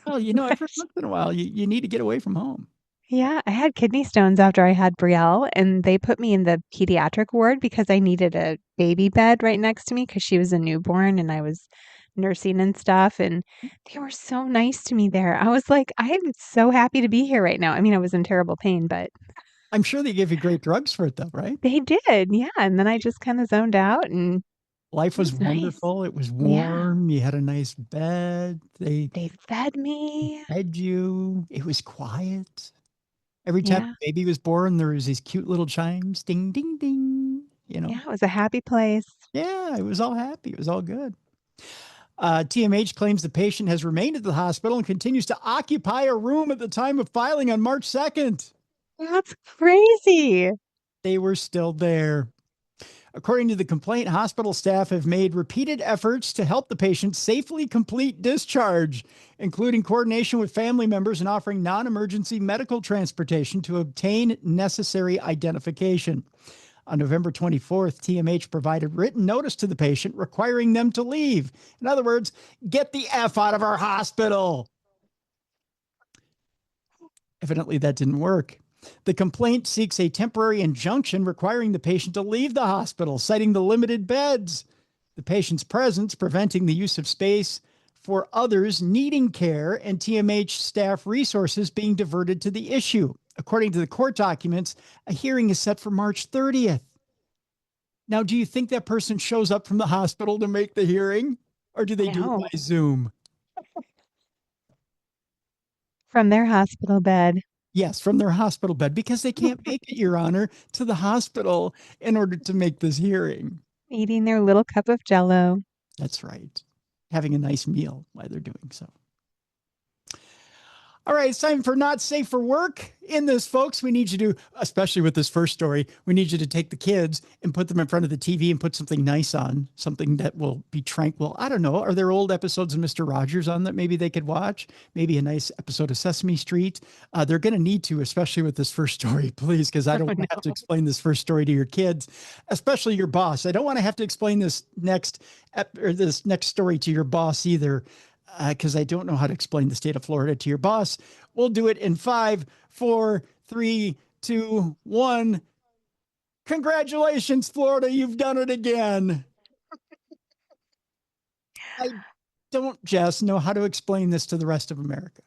Well, every once in a while, you need to get away from home. Yeah, I had kidney stones after I had Brielle, and they put me in the pediatric ward because I needed a baby bed right next to me because she was a newborn and I was nursing and stuff. And they were so nice to me there. I was like, I am so happy to be here right now. I mean, I was in terrible pain, but I'm sure they give you great drugs for it, though, right? they did. Yeah. And then I just kind of zoned out and Life it was was nice. wonderful. It was Yeah. warm. You had a nice bed. They They fed me. fed you. It was quiet. Every time Yeah. a baby was born, there was these cute little chimes, ding, ding, ding. Yeah. It was a happy place. Yeah, it was all happy. It was all good. TMH claims the patient has remained at the hospital and continues to occupy a room at the time of filing on March 2nd. That's crazy. They were still there. According to the complaint, hospital staff have made repeated efforts to help the patient safely complete discharge, including coordination with family members and offering non-emergency medical transportation to obtain necessary identification. On November 24th, TMH provided written notice to the patient requiring them to leave. In other words, get the F out of our hospital. Evidently, that didn't work. The complaint seeks a temporary injunction requiring the patient to leave the hospital, citing the limited beds, the patient's presence preventing the use of space for others needing care, and TMH staff resources being diverted to the issue. According to the court documents, a hearing is set for March 30th. Now, do you think that person shows up from the hospital to make the hearing, or do they do it by Zoom? From their hospital bed. Yes, from their hospital bed, because they can't make it, Your Honor, to the hospital in order to make this hearing. Eating their little cup of Jell-O. That's right. Having a nice meal while they're doing so. All right, it's time for Not Safe for Work. In this, folks, we need you to, especially with this first story, we need you to take the kids and put them in front of the TV and put something nice on, something that will be tranquil. I don't know. Are there old episodes of Mr. Rogers on that maybe they could watch? Maybe a nice episode of Sesame Street. They're going to need to, especially with this first story, please, because I don't want to have to explain this first story to your kids, especially your boss. I don't want to have to explain this next story to your boss either, because I don't know how to explain the state of Florida to your boss. We'll do it in 5, 4, 3, 2, 1. Congratulations, Florida. You've done it again. I don't, Jess, know how to explain this to the rest of America.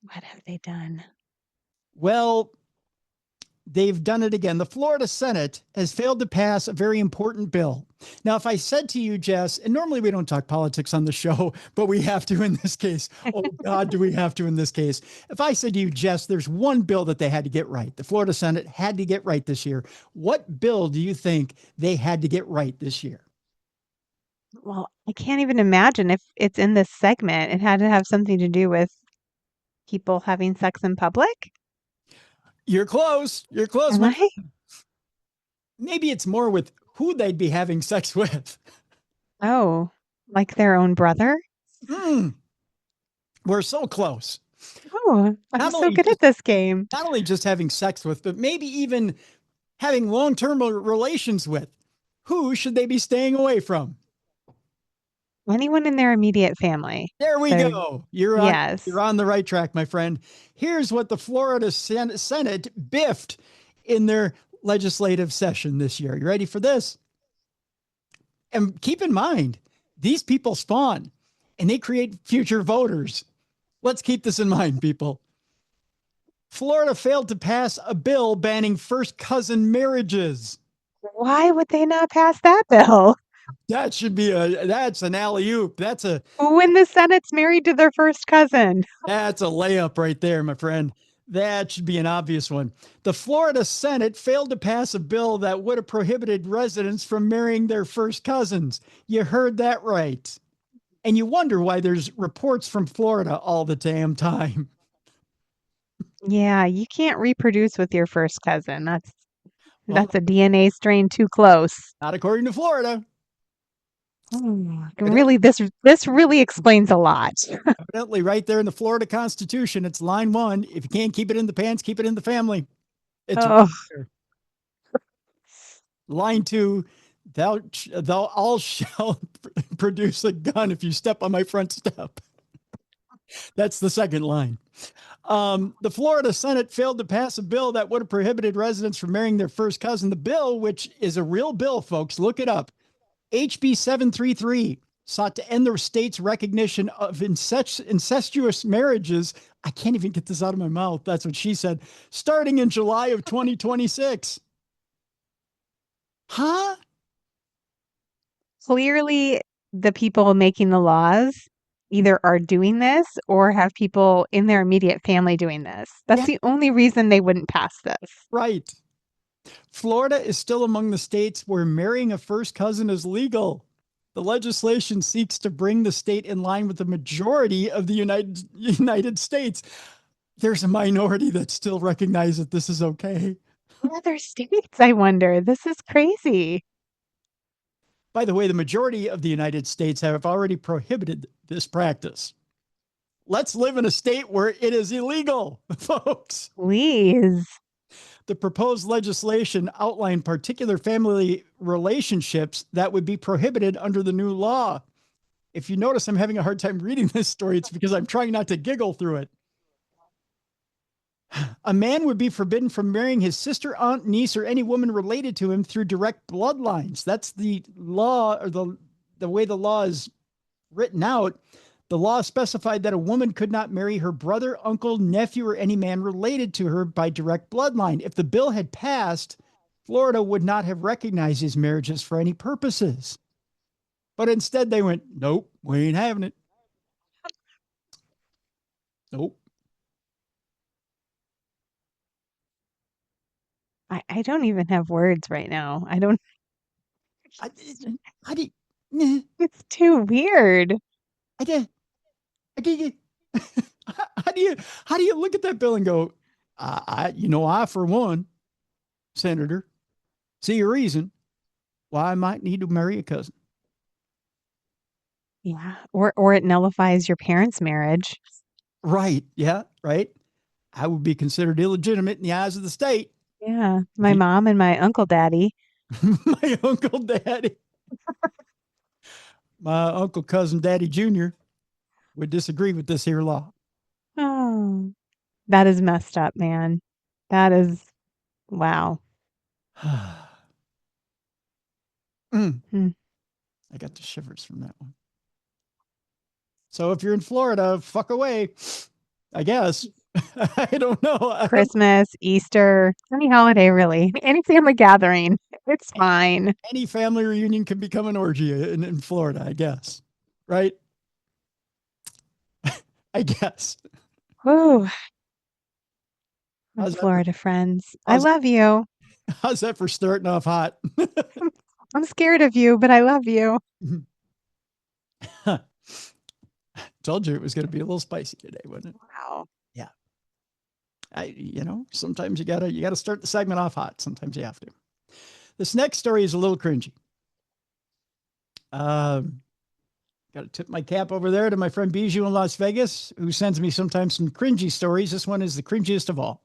What have they done? Well, they've done it again. The Florida Senate has failed to pass a very important bill. Now, if I said to you, Jess, and normally we don't talk politics on the show, but we have to in this case. Oh, God, do we have to in this case? If I said to you, Jess, there's one bill that they had to get right. The Florida Senate had to get right this year. What bill do you think they had to get right this year? Well, I can't even imagine if it's in this segment. It had to have something to do with people having sex in public. You're close. You're close. Am I? Maybe it's more with who they'd be having sex with. Oh, like their own brother? We're so close. Oh, I'm Not so only good just, at this game. not only just having sex with, but maybe even having long-term relations with. Who should they be staying away from? Anyone in their immediate family. There we They're, go. You're yes. on the right track, my friend. Here's what the Florida Senate biffed in their legislative session this year. You ready for this? And keep in mind, these people spawn and they create future voters. Let's keep this in mind, people. Florida failed to pass a bill banning first cousin marriages. Why would they not pass that bill? That should be that's an alley-oop. When the Senate's married to their first cousin. That's a layup right there, my friend. That should be an obvious one. The Florida Senate failed to pass a bill that would have prohibited residents from marrying their first cousins. You heard that right. And you wonder why there's reports from Florida all the damn time. Yeah, you can't reproduce with your first cousin. That's Well, a DNA strain too close. not according to Florida. Really, this really explains a lot. Evidently, right there in the Florida Constitution, it's line 1. If you can't keep it in the pants, keep it in the family. It's Oh. right line 2. Thou all shall produce a gun if you step on my front step. That's the second line. The Florida Senate failed to pass a bill that would have prohibited residents from marrying their first cousin. The bill, which is a real bill, folks, look it up. HB 733 sought to end the state's recognition of incestuous marriages. I can't even get this out of my mouth. That's what she said. Starting in July of 2026. Huh? Clearly, the people making the laws either are doing this or have people in their immediate family doing this. That's the only reason they wouldn't pass this. Right. Florida is still among the states where marrying a first cousin is legal. The legislation seeks to bring the state in line with the majority of the United States. There's a minority that still recognize that this is okay. What other states, I wonder? This is crazy. By the way, the majority of the United States have already prohibited this practice. Let's live in a state where it is illegal, folks. Please. The proposed legislation outlined particular family relationships that would be prohibited under the new law. If you notice, I'm having a hard time reading this story. It's because I'm trying not to giggle through it. A man would be forbidden from marrying his sister, aunt, niece, or any woman related to him through direct bloodlines. That's the law, or the way the law is written out. The law specified that a woman could not marry her brother, uncle, nephew, or any man related to her by direct bloodline. If the bill had passed, Florida would not have recognized these marriages for any purposes. But instead they went, nope, we ain't having it. Nope. I don't even have words right now. I don't. How do you, It's too weird. how do you look at that bill and go, I for one, Senator, see a reason why I might need to marry a cousin. Yeah. Or it nullifies your parents' marriage. Right. Yeah. Right. I would be considered illegitimate in the eyes of the state. Yeah. My mom and my uncle daddy. My uncle daddy. My uncle cousin daddy Jr. would disagree with this here law. Oh, that is messed up, man. That is, wow. I got the shivers from that one. So if you're in Florida, fuck away, I guess. I don't know. Christmas, Easter, any holiday, really. Any family gathering. It's fine. Any family reunion can become an orgy in Florida, I guess. Right? I guess. Whew. How's that Florida friends. I love you. How's that for starting off hot? I'm scared of you, but I love you. Told you it was going to be a little spicy today, wasn't it? Wow. Yeah. Sometimes you gotta start the segment off hot. Sometimes you have to. This next story is a little cringy. Got to tip my cap over there to my friend Bijou in Las Vegas, who sends me sometimes some cringy stories. This one is the cringiest of all.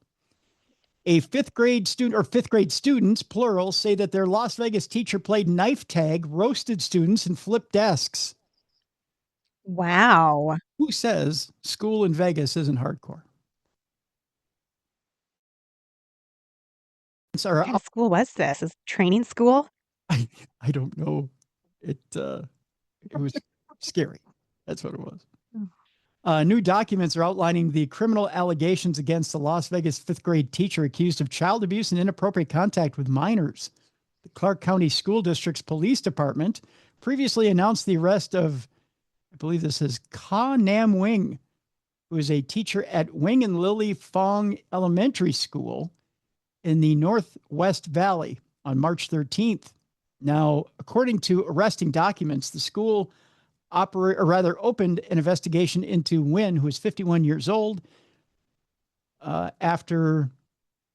A fifth grade students, plural, say that their Las Vegas teacher played knife tag, roasted students, and flipped desks. Wow. Who says school in Vegas isn't hardcore? What kind of school was this? Is it training school? I don't know. It was scary. That's what it was. New documents are outlining the criminal allegations against the Las Vegas fifth grade teacher accused of child abuse and inappropriate contact with minors. The Clark County School District's police department previously announced the arrest of, I believe this is Ka Nam Wing, who is a teacher at Wing and Lily Fong Elementary School in the Northwest Valley on March 13th. Now, according to arresting documents, the school opened an investigation into Wynn, who is 51 years old, after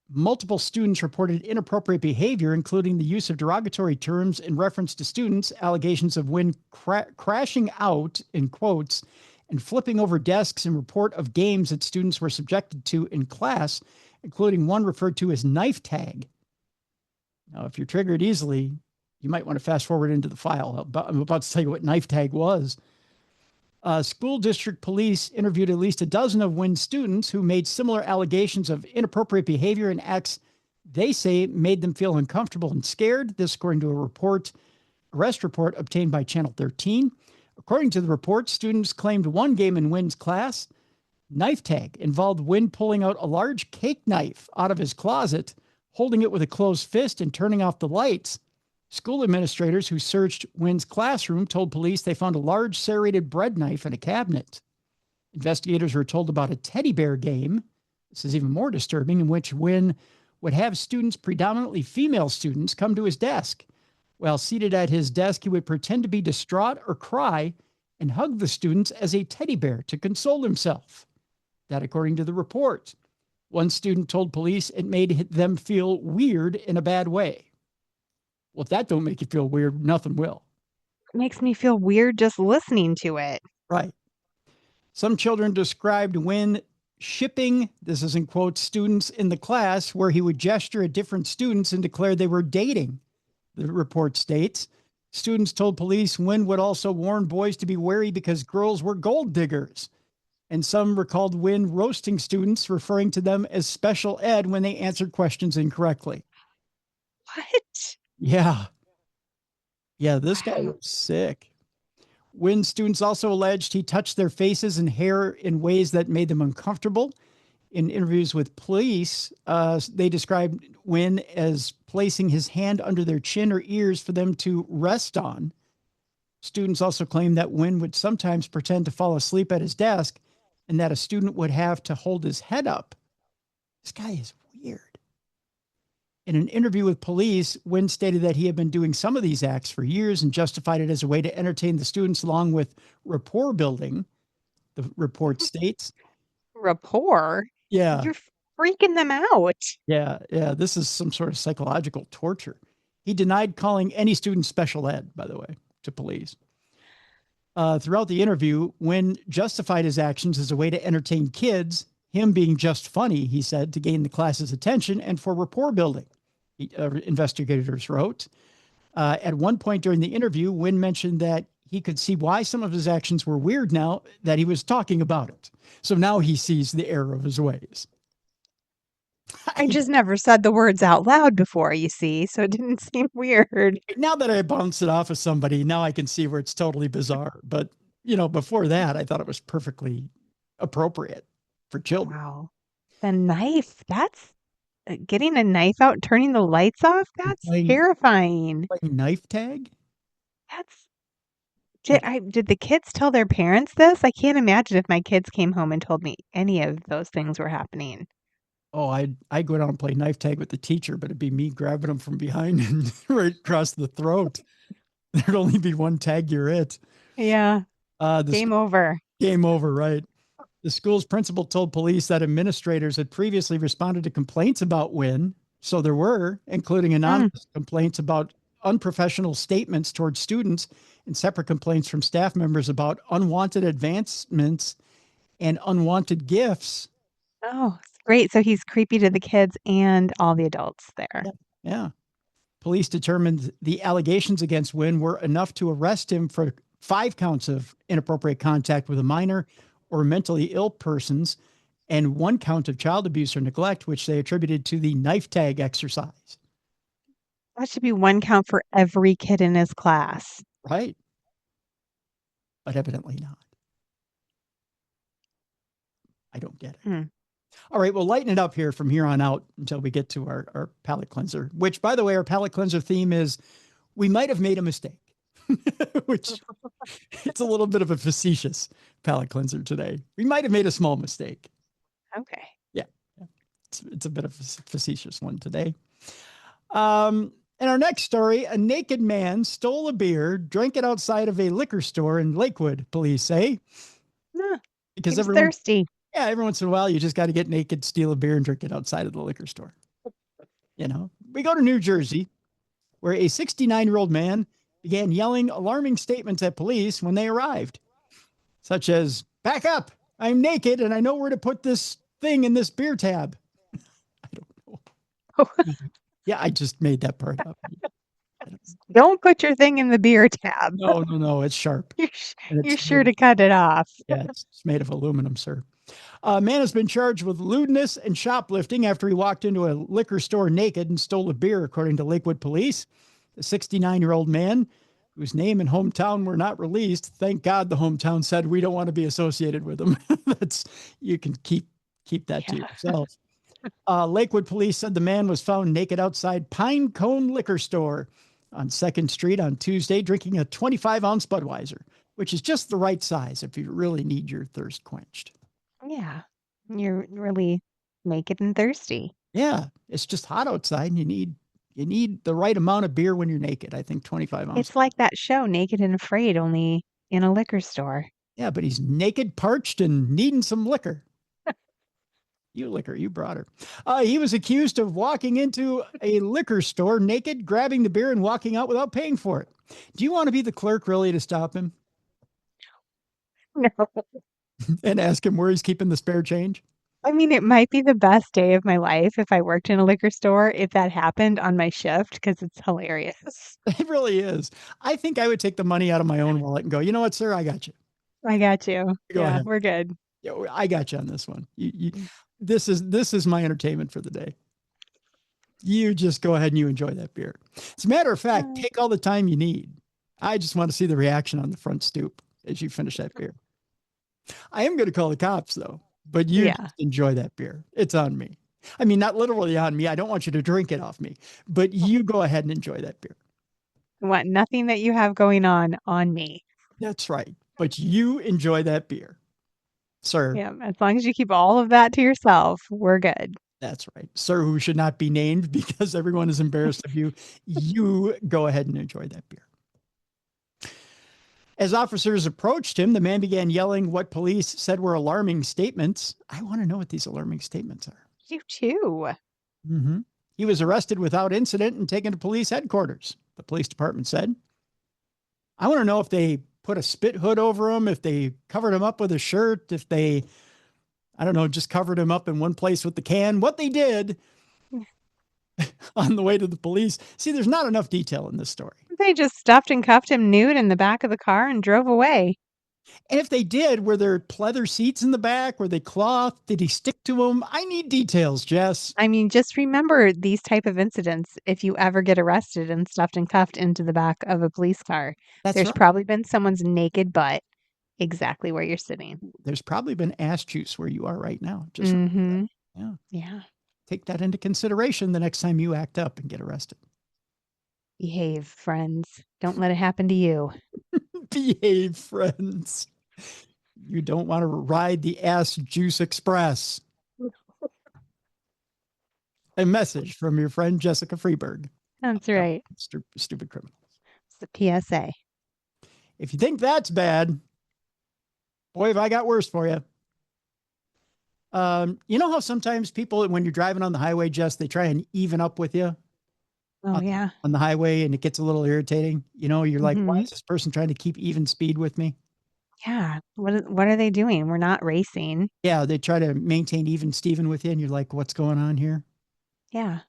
multiple students reported inappropriate behavior, including the use of derogatory terms in reference to students, allegations of Wynn crashing out, in quotes, and flipping over desks in report of games that students were subjected to in class, including one referred to as knife tag. Now, if you're triggered easily, you might want to fast forward into the file. I'm about to tell you what knife tag was. School district police interviewed at least a dozen of Wynn's students who made similar allegations of inappropriate behavior and acts they say made them feel uncomfortable and scared. This, according to a arrest report obtained by Channel 13. According to the report, students claimed one game in Wynn's class, knife tag, involved Wynn pulling out a large cake knife out of his closet, holding it with a closed fist and turning off the lights. School administrators who searched Wynn's classroom told police they found a large serrated bread knife in a cabinet. Investigators were told about a teddy bear game, this is even more disturbing, in which Wynn would have students, predominantly female students, come to his desk. While seated at his desk, he would pretend to be distraught or cry and hug the students as a teddy bear to console himself. That, according to the report. One student told police it made them feel weird in a bad way. Well, if that don't make you feel weird, nothing will. It makes me feel weird just listening to it. Right. Some children described Wynn shipping, this is in quotes, students in the class where he would gesture at different students and declare they were dating, the report states. Students told police Wynn would also warn boys to be wary because girls were gold diggers. And some recalled Wynn roasting students, referring to them as special ed when they answered questions incorrectly. What? Yeah. Yeah, this guy was sick. Wynn students also alleged he touched their faces and hair in ways that made them uncomfortable. In interviews with police, they described Wynn as placing his hand under their chin or ears for them to rest on. Students also claimed that Wynn would sometimes pretend to fall asleep at his desk and that a student would have to hold his head up. This guy is weird. In an interview with police, Wynn stated that he had been doing some of these acts for years and justified it as a way to entertain the students along with rapport building, the report states. Rapport? Yeah. You're freaking them out. Yeah. This is some sort of psychological torture. He denied calling any student special ed, by the way, to police. Throughout the interview, Wynn justified his actions as a way to entertain kids, him being just funny, he said, to gain the class's attention and for rapport building, investigators wrote. At one point during the interview, Wynn mentioned that he could see why some of his actions were weird now that he was talking about it. So now he sees the error of his ways. I just never said the words out loud before, you see, so it didn't seem weird. Now that I bounced it off of somebody, now I can see where it's totally bizarre. But, before that, I thought it was perfectly appropriate for children. Wow. The knife, that's getting a knife out, turning the lights off. That's terrifying. Like knife tag? Did the kids tell their parents this? I can't imagine if my kids came home and told me any of those things were happening. Oh, I'd go down and play knife tag with the teacher, but it'd be me grabbing him from behind and right across the throat. There'd only be one tag, you're it. Yeah. Game over. Game over, right. The school's principal told police that administrators had previously responded to complaints about Wynn. So there were, including anonymous complaints about unprofessional statements towards students and separate complaints from staff members about unwanted advancements and unwanted gifts. Oh, great. So he's creepy to the kids and all the adults there. Yeah. Police determined the allegations against Wynn were enough to arrest him for 5 counts of inappropriate contact with a minor or mentally ill persons and 1 count of child abuse or neglect, which they attributed to the knife tag exercise. That should be 1 count for every kid in his class. Right. But evidently not. I don't get it. All right, we'll lighten it up here from here on out until we get to our palate cleanser, which, by the way, our palate cleanser theme is we might have made a mistake, which it's a little bit of a facetious palate cleanser today. We might have made a small mistake. Okay. Yeah. It's a bit of a facetious one today. In our next story, a naked man stole a beer, drank it outside of a liquor store in Lakewood, police say. Because he was thirsty. Yeah, every once in a while, you just got to get naked, steal a beer, and drink it outside of the liquor store. You know, we go to New Jersey, where a 69-year-old man began yelling alarming statements at police when they arrived, such as, "Back up, I'm naked, and I know where to put this thing in this beer tab." I don't know. Yeah, I just made that part up. Don't put your thing in the beer tab. No, it's sharp. You're sure to cut it off. Yeah, it's made of aluminum, sir. A man has been charged with lewdness and shoplifting after he walked into a liquor store naked and stole a beer, according to Lakewood police. The 69-year-old man, whose name and hometown were not released, thank God the hometown said we don't want to be associated with him. You can keep that to yourself. Lakewood police said the man was found naked outside Pine Cone Liquor Store on 2nd Street on Tuesday, drinking a 25-ounce Budweiser, which is just the right size if you really need your thirst quenched. Yeah, you're really naked and thirsty. Yeah, it's just hot outside, and you need the right amount of beer when you're naked. I think 25 ounces. It's like that show, Naked and Afraid, only in a liquor store. Yeah, but he's naked, parched, and needing some liquor. You brought her. He was accused of walking into a liquor store naked, grabbing the beer, and walking out without paying for it. Do you want to be the clerk really to stop him? No. And ask him where he's keeping the spare change? I mean, it might be the best day of my life if I worked in a liquor store, if that happened on my shift, because it's hilarious. It really is. I think I would take the money out of my own wallet and go, you know what, sir? I got you. I got you. Go ahead. We're good. Yeah, I got you on this one. This is my entertainment for the day. You just go ahead and you enjoy that beer. As a matter of fact, take all the time you need. I just want to see the reaction on the front stoop as you finish that beer. I am going to call the cops, though, but you just enjoy that beer. It's on me. I mean, not literally on me. I don't want you to drink it off me, but you go ahead and enjoy that beer. I want nothing that you have going on me. That's right. But you enjoy that beer, sir. Yeah, as long as you keep all of that to yourself, we're good. That's right. Sir, who should not be named because everyone is embarrassed of you. You go ahead and enjoy that beer. As officers approached him, the man began yelling what police said were alarming statements. I want to know what these alarming statements are. You too. Mm-hmm. He was arrested without incident and taken to police headquarters, the police department said. I want to know if they put a spit hood over him, if they covered him up with a shirt, if they, I don't know, just covered him up in one place with the can, what they did on the way to the police. See, there's not enough detail in this story. They just stuffed and cuffed him nude in the back of the car and drove away. And if they did, were there pleather seats in the back? Were they cloth? Did he stick to them? I need details, Jess. I mean, just remember these type of incidents. If you ever get arrested and stuffed and cuffed into the back of a police car, there's probably been someone's naked butt exactly where you're sitting. There's probably been ass juice where you are right now. Just yeah. Take that into consideration the next time you act up and get arrested. Behave, friends. Don't let it happen to you. Behave, friends. You don't want to ride the ass juice express. A message from your friend Jessica Freeberg. That's right. Stupid criminals. It's the PSA. If you think that's bad, boy, have I got worse for you. You know how sometimes people, when you're driving on the highway, Jess, they try and even up with you? Oh, yeah. on the highway, and it gets a little irritating. You're like, why Mhm. is this person trying to keep even speed with me? Yeah. What are they doing? We're not racing. Yeah, they try to maintain even Steven with you, and you're like, what's going on here? Yeah.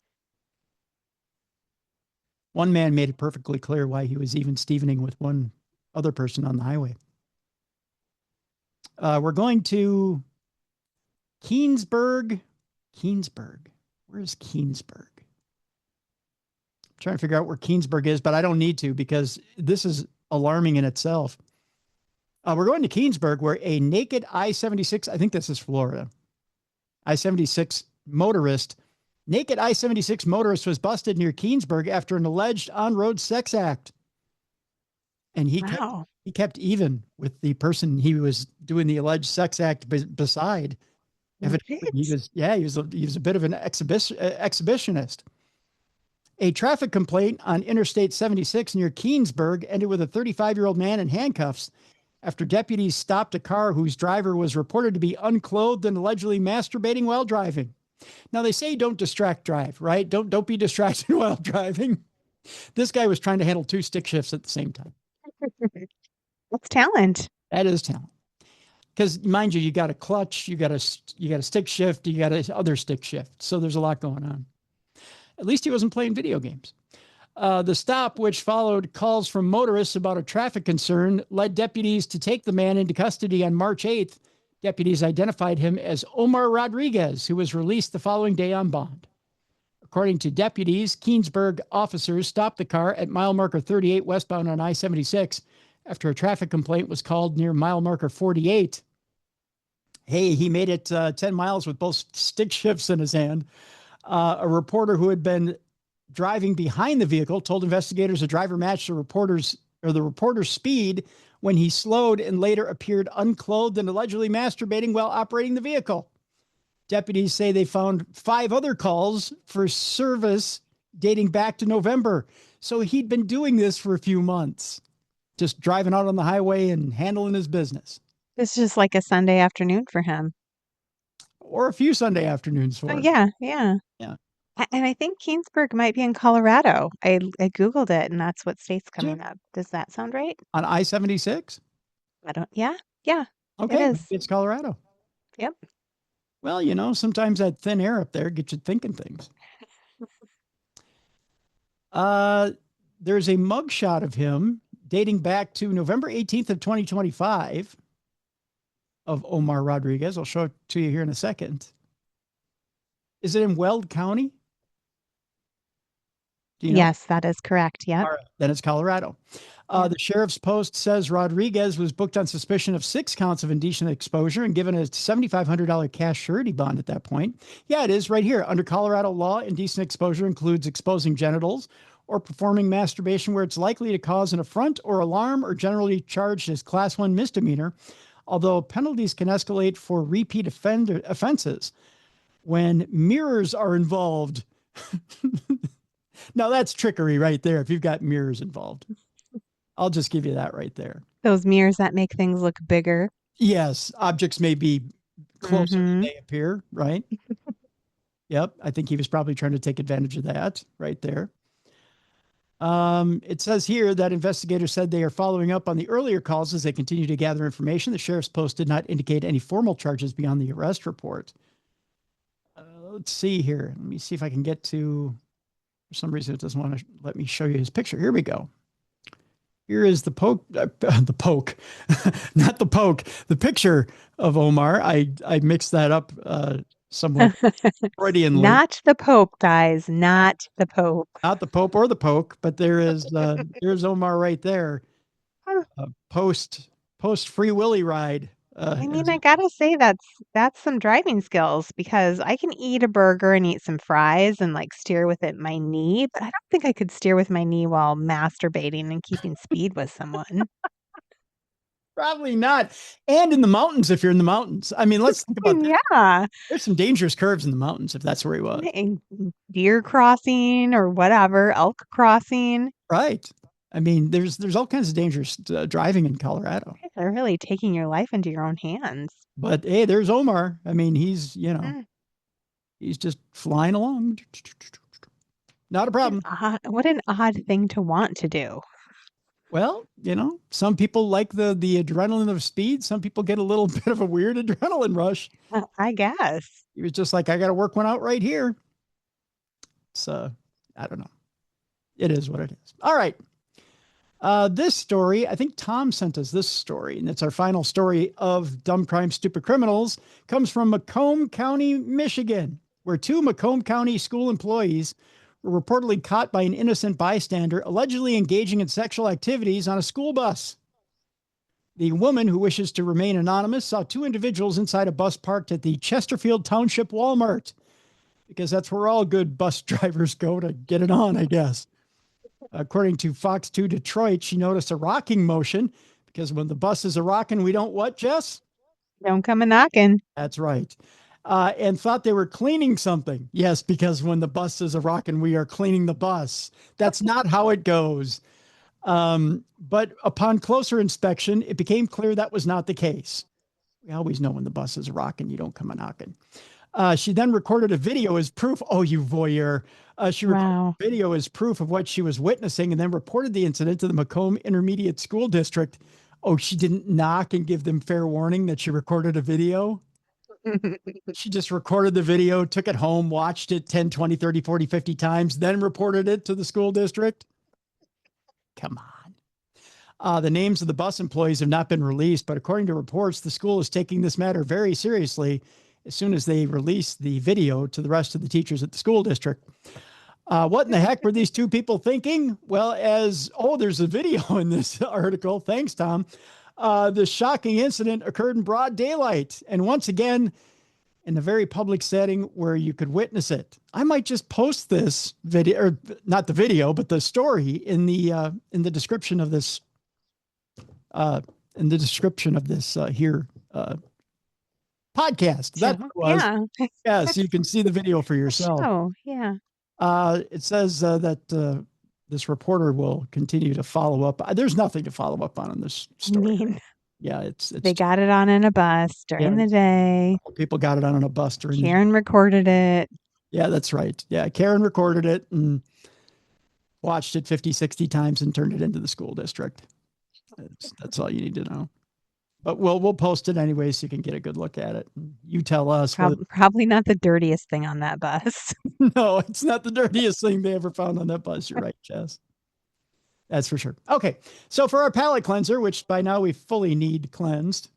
One man made it perfectly clear why he was even Stevening with one other person on the highway. We're going to Keensburg. Where's Keensburg? I'm trying to figure out where Keensburg is, but I don't need to because this is alarming in itself. We're going to Keensburg, where a naked I-76, I think this is Florida, I-76 motorist, naked I-76 motorist was busted near Keensburg after an alleged on-road sex act. And he kept even with the person he was doing the alleged sex act beside. Evidently, he was a bit of an exhibitionist. A traffic complaint on Interstate 76 near Keensburg ended with a 35-year-old man in handcuffs after deputies stopped a car whose driver was reported to be unclothed and allegedly masturbating while driving. Now, they say don't distract drive, right? Don't be distracted while driving. This guy was trying to handle 2 stick shifts at the same time. That's talent. That is talent. Because mind you got a clutch, you got a stick shift, you got a other stick shift. So there's a lot going on. At least he wasn't playing video games. The stop, which followed calls from motorists about a traffic concern, led deputies to take the man into custody on March 8th. Deputies identified him as Omar Rodriguez, who was released the following day on bond. According to deputies, Keensburg officers stopped the car at mile marker 38 westbound on I-76 after a traffic complaint was called near mile marker 48. Hey, he made it 10 miles with both stick shifts in his hand. A reporter who had been driving behind the vehicle told investigators the driver matched the reporter's speed when he slowed and later appeared unclothed and allegedly masturbating while operating the vehicle. Deputies say they found 5 other calls for service dating back to November. So he'd been doing this for a few months, just driving out on the highway and handling his business. It's just like a Sunday afternoon for him. Or a few Sunday afternoons for him. Yeah. Yeah. And I think Keensburg might be in Colorado. I Googled it, and that's what state's coming up. Does that sound right? On I-76? Yeah. Okay, it is. it's Colorado. Yep. Well, sometimes that thin air up there gets you thinking things. There's a mugshot of him dating back to November 18th of 2025 of Omar Rodriguez. I'll show it to you here in a second. Is it in Weld County? Do you know? Yes, that is correct. Yep. All right, then it's Colorado. The sheriff's post says Rodriguez was booked on suspicion of 6 counts of indecent exposure and given a $7,500 cash surety bond at that point. Yeah, it is right here. Under Colorado law, indecent exposure includes exposing genitals or performing masturbation where it's likely to cause an affront or alarm, or generally charged as Class 1 misdemeanor, although penalties can escalate for repeat offenses when mirrors are involved. Now, that's trickery right there if you've got mirrors involved. I'll just give you that right there. Those mirrors that make things look bigger. Yes, objects may be closer than they appear, right? Yep, I think he was probably trying to take advantage of that right there. It says here that investigators said they are following up on the earlier calls as they continue to gather information. The sheriff's post did not indicate any formal charges beyond the arrest report. Let's see here. Let me see if I can get to... For some reason, it doesn't want to let me show you his picture. Here we go. Here is the poke, not the poke, the picture of Omar. I mixed that up somewhat Freudianly. Not the Pope, guys, not the Pope. Not the Pope or the poke, but there's Omar right there. Post Free Willy ride. I mean, I gotta say that's some driving skills, because I can eat a burger and eat some fries and like steer with it my knee, but I don't think I could steer with my knee while masturbating and keeping speed with someone. Probably not. And in the mountains, if you're in the mountains. I mean, let's think about that. Yeah. There's some dangerous curves in the mountains if that's where he was. Deer crossing or whatever, elk crossing. Right. I mean, there's all kinds of dangerous driving in Colorado. They're really taking your life into your own hands. But hey, there's Omar. I mean, he's just flying along. Not a problem. What an odd thing to want to do. Well, some people like the adrenaline of speed. Some people get a little bit of a weird adrenaline rush. I guess. He was just like, I got to work one out right here. So I don't know. It is what it is. All right. This story, I think Tom sent us this story, and it's our final story of Dumb Crime, Stupid Criminals, comes from Macomb County, Michigan, where 2 Macomb County school employees were reportedly caught by an innocent bystander allegedly engaging in sexual activities on a school bus. The woman, who wishes to remain anonymous, saw 2 individuals inside a bus parked at the Chesterfield Township Walmart, because that's where all good bus drivers go to get it on, I guess. According to Fox 2 Detroit, she noticed a rocking motion, because when the bus is a rocking, we don't what, Jess? Don't come a knocking. That's right. And thought they were cleaning something. Yes, because when the bus is a rocking, we are cleaning the bus. That's not how it goes. But upon closer inspection, it became clear that was not the case. We always know when the bus is rocking, you don't come a knocking. She then recorded a video as proof. Oh, you voyeur. She recorded a video as proof of what she was witnessing and then reported the incident to the Macomb Intermediate School District. Oh, she didn't knock and give them fair warning that she recorded a video. She just recorded the video, took it home, watched it 10, 20, 30, 40, 50 times, then reported it to the school district. Come on. The names of the bus employees have not been released, but according to reports, the school is taking this matter very seriously as soon as they release the video to the rest of the teachers at the school district. What in the heck were these 2 people thinking? Well, there's a video in this article. Thanks, Tom. The shocking incident occurred in broad daylight, and once again, in a very public setting where you could witness it. I might just post this video, or not the video, but the story in the description of this, here podcast. That was, yeah. So you can see the video for yourself. Oh, yeah. It says that this reporter will continue to follow up. There's nothing to follow up on this story. Yeah, they got it on in a bus during the day. People got it on a bus during the day. Karen recorded it. Yeah, that's right. Yeah, Karen recorded it and watched it 50, 60 times and turned it into the school district. That's all you need to know. But we'll post it anyway so you can get a good look at it. You tell us. Probably not the dirtiest thing on that bus. No, it's not the dirtiest thing they ever found on that bus. You're right, Jess. That's for sure. Okay, so for our palate cleanser, which by now we fully need cleansed,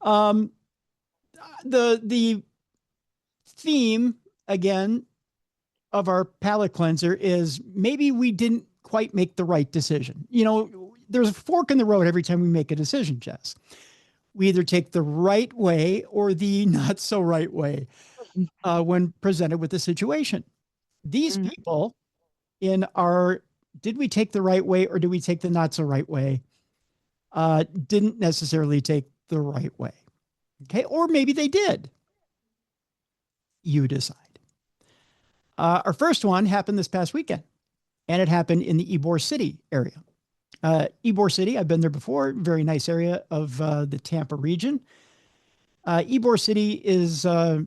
the theme, again, of our palate cleanser is maybe we didn't quite make the right decision. There's a fork in the road every time we make a decision, Jess. We either take the right way or the not so right way when presented with the situation. These people in our, did we take the right way or do we take the not so right way? Didn't necessarily take the right way. Okay. Or maybe they did. You decide. Our first one happened this past weekend, and it happened in the Ybor City area. Ybor City, I've been there before, very nice area of the Tampa region. Ybor City is the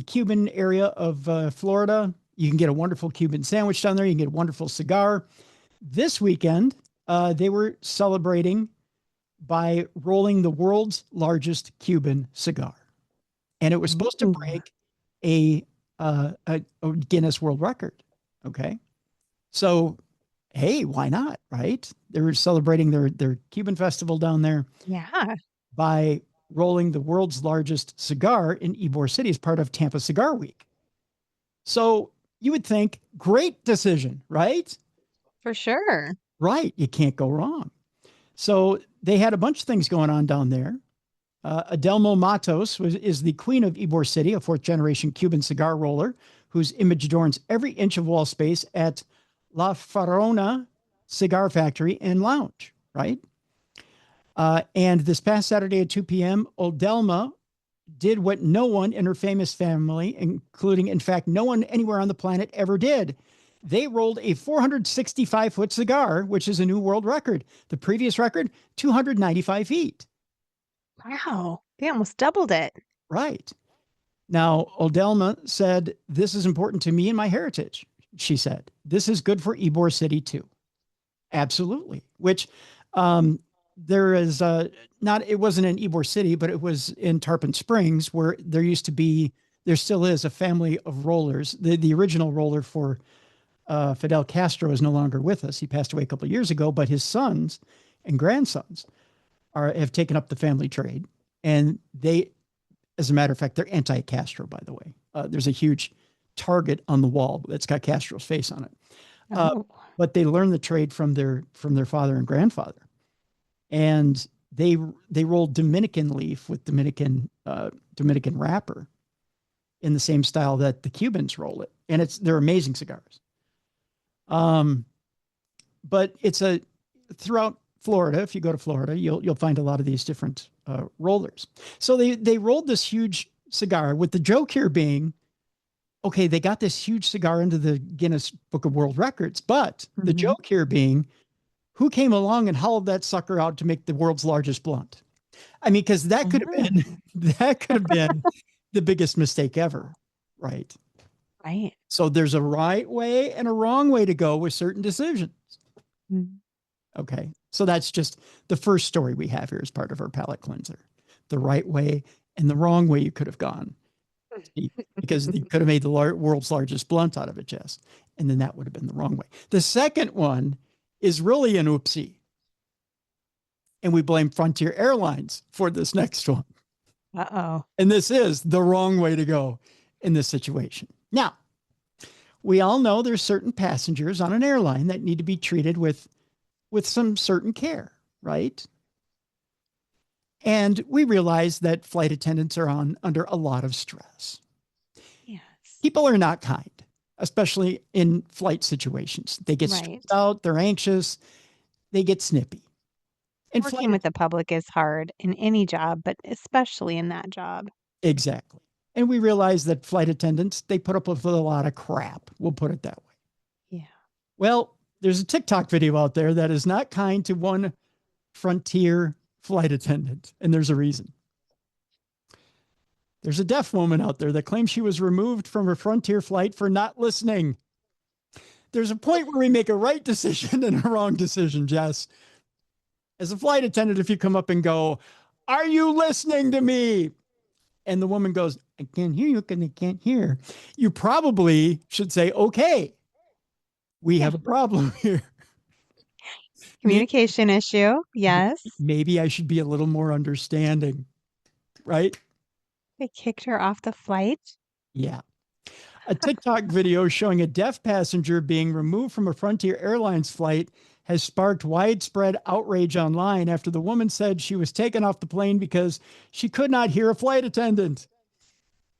Cuban area of Florida. You can get a wonderful Cuban sandwich down there. You can get a wonderful cigar. This weekend, they were celebrating by rolling the world's largest Cuban cigar. And it was supposed to break a Guinness World Record. Okay. So, hey, why not? Right? They were celebrating their Cuban festival down there. Yeah. By rolling the world's largest cigar in Ybor City as part of Tampa Cigar Week. So you would think, great decision, right? For sure. Right. You can't go wrong. So they had a bunch of things going on down there. Adelmo Matos is the queen of Ybor City, a 4th-generation Cuban cigar roller whose image adorns every inch of wall space at La Farona Cigar Factory and Lounge, right? And this past Saturday at 2 p.m., Odelma did what no one in her famous family, including, in fact, no one anywhere on the planet ever did. They rolled a 465-foot cigar, which is a new world record. The previous record, 295 feet. Wow. They almost doubled it. Right. Now, Odelma said, "This is important to me and my heritage." She said, "This is good for Ybor City too." Absolutely. Which there is not, it wasn't in Ybor City, but it was in Tarpon Springs, where there still is a family of rollers. The original roller for Fidel Castro is no longer with us. He passed away a couple of years ago, but his sons and grandsons have taken up the family trade. And they, as a matter of fact, they're anti-Castro, by the way. There's a huge target on the wall that's got Castro's face on it. But they learned the trade from their father and grandfather. And they rolled Dominican leaf with Dominican wrapper in the same style that the Cubans roll it. And they're amazing cigars. But it's throughout Florida. If you go to Florida, you'll find a lot of these different rollers. So they rolled this huge cigar, with the joke here being, okay, they got this huge cigar into the Guinness Book of World Records, but the joke here being, who came along and hollowed that sucker out to make the world's largest blunt? I mean, because that could have been the biggest mistake ever, right? Right. So there's a right way and a wrong way to go with certain decisions. Okay. So that's just the first story we have here as part of our palate cleanser. The right way and the wrong way you could have gone. Because you could have made the world's largest blunt out of it, Jess. And then that would have been the wrong way. The second one is really an oopsie. And we blame Frontier Airlines for this next one. Uh-oh. And this is the wrong way to go in this situation. Now, we all know there's certain passengers on an airline that need to be treated with some certain care, right? And we realize that flight attendants are under a lot of stress. Yes. People are not kind, especially in flight situations. They get stressed out, they're anxious, they get snippy. And working with the public is hard in any job, but especially in that job. Exactly. And we realize that flight attendants, they put up with a lot of crap. We'll put it that way. Yeah. Well, there's a TikTok video out there that is not kind to one Frontier flight attendant, and there's a reason. There's a deaf woman out there that claims she was removed from her Frontier flight for not listening. There's a point where we make a right decision and a wrong decision, Jess. As a flight attendant, if you come up and go, "Are you listening to me?" And the woman goes, "I can't hear you because I can't hear," you probably should say, "Okay, we have a problem here. Communication issue. Yes. Maybe I should be a little more understanding," right? They kicked her off the flight. Yeah. A TikTok video showing a deaf passenger being removed from a Frontier Airlines flight has sparked widespread outrage online after the woman said she was taken off the plane because she could not hear a flight attendant.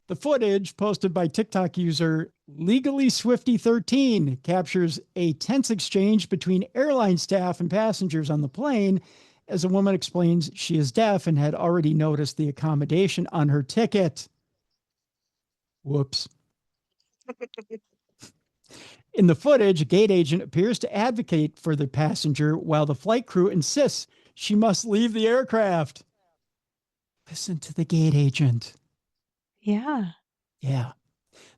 The footage, posted by TikTok user Legally Swifty13, captures a tense exchange between airline staff and passengers on the plane as a woman explains she is deaf and had already noticed the accommodation on her ticket. Whoops. In the footage, a gate agent appears to advocate for the passenger while the flight crew insists she must leave the aircraft. Listen to the gate agent. Yeah. Yeah.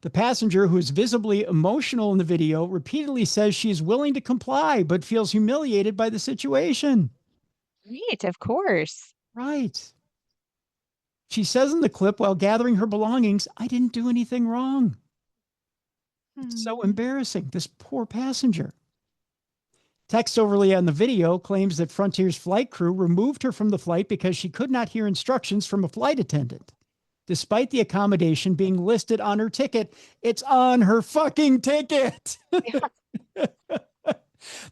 The passenger, who is visibly emotional in the video, repeatedly says she is willing to comply, but feels humiliated by the situation. Right, of course. Right. She says in the clip while gathering her belongings, "I didn't do anything wrong." It's so embarrassing. This poor passenger. Text overlay on the video claims that Frontier's flight crew removed her from the flight because she could not hear instructions from a flight attendant. Despite the accommodation being listed on her ticket, it's on her fucking ticket.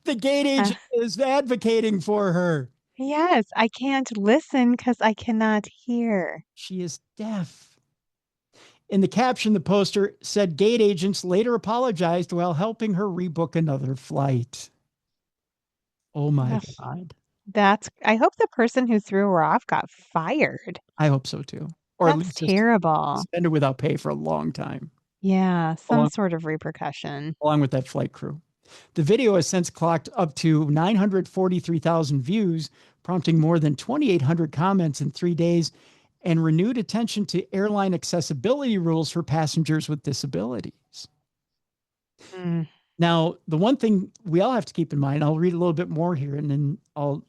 The gate agent is advocating for her. Yes, I can't listen because I cannot hear. She is deaf. In the caption, the poster said gate agents later apologized while helping her rebook another flight. Oh my God. I hope the person who threw her off got fired. I hope so too. Or That's at least terrible. suspended without pay for a long time. Yeah, some sort of repercussion. Along with that flight crew. The video has since clocked up to 943,000 views, prompting more than 2,800 comments in 3 days, and renewed attention to airline accessibility rules for passengers with disabilities. Mm. Now, the one thing we all have to keep in mind, I'll read a little bit more here, and then I'll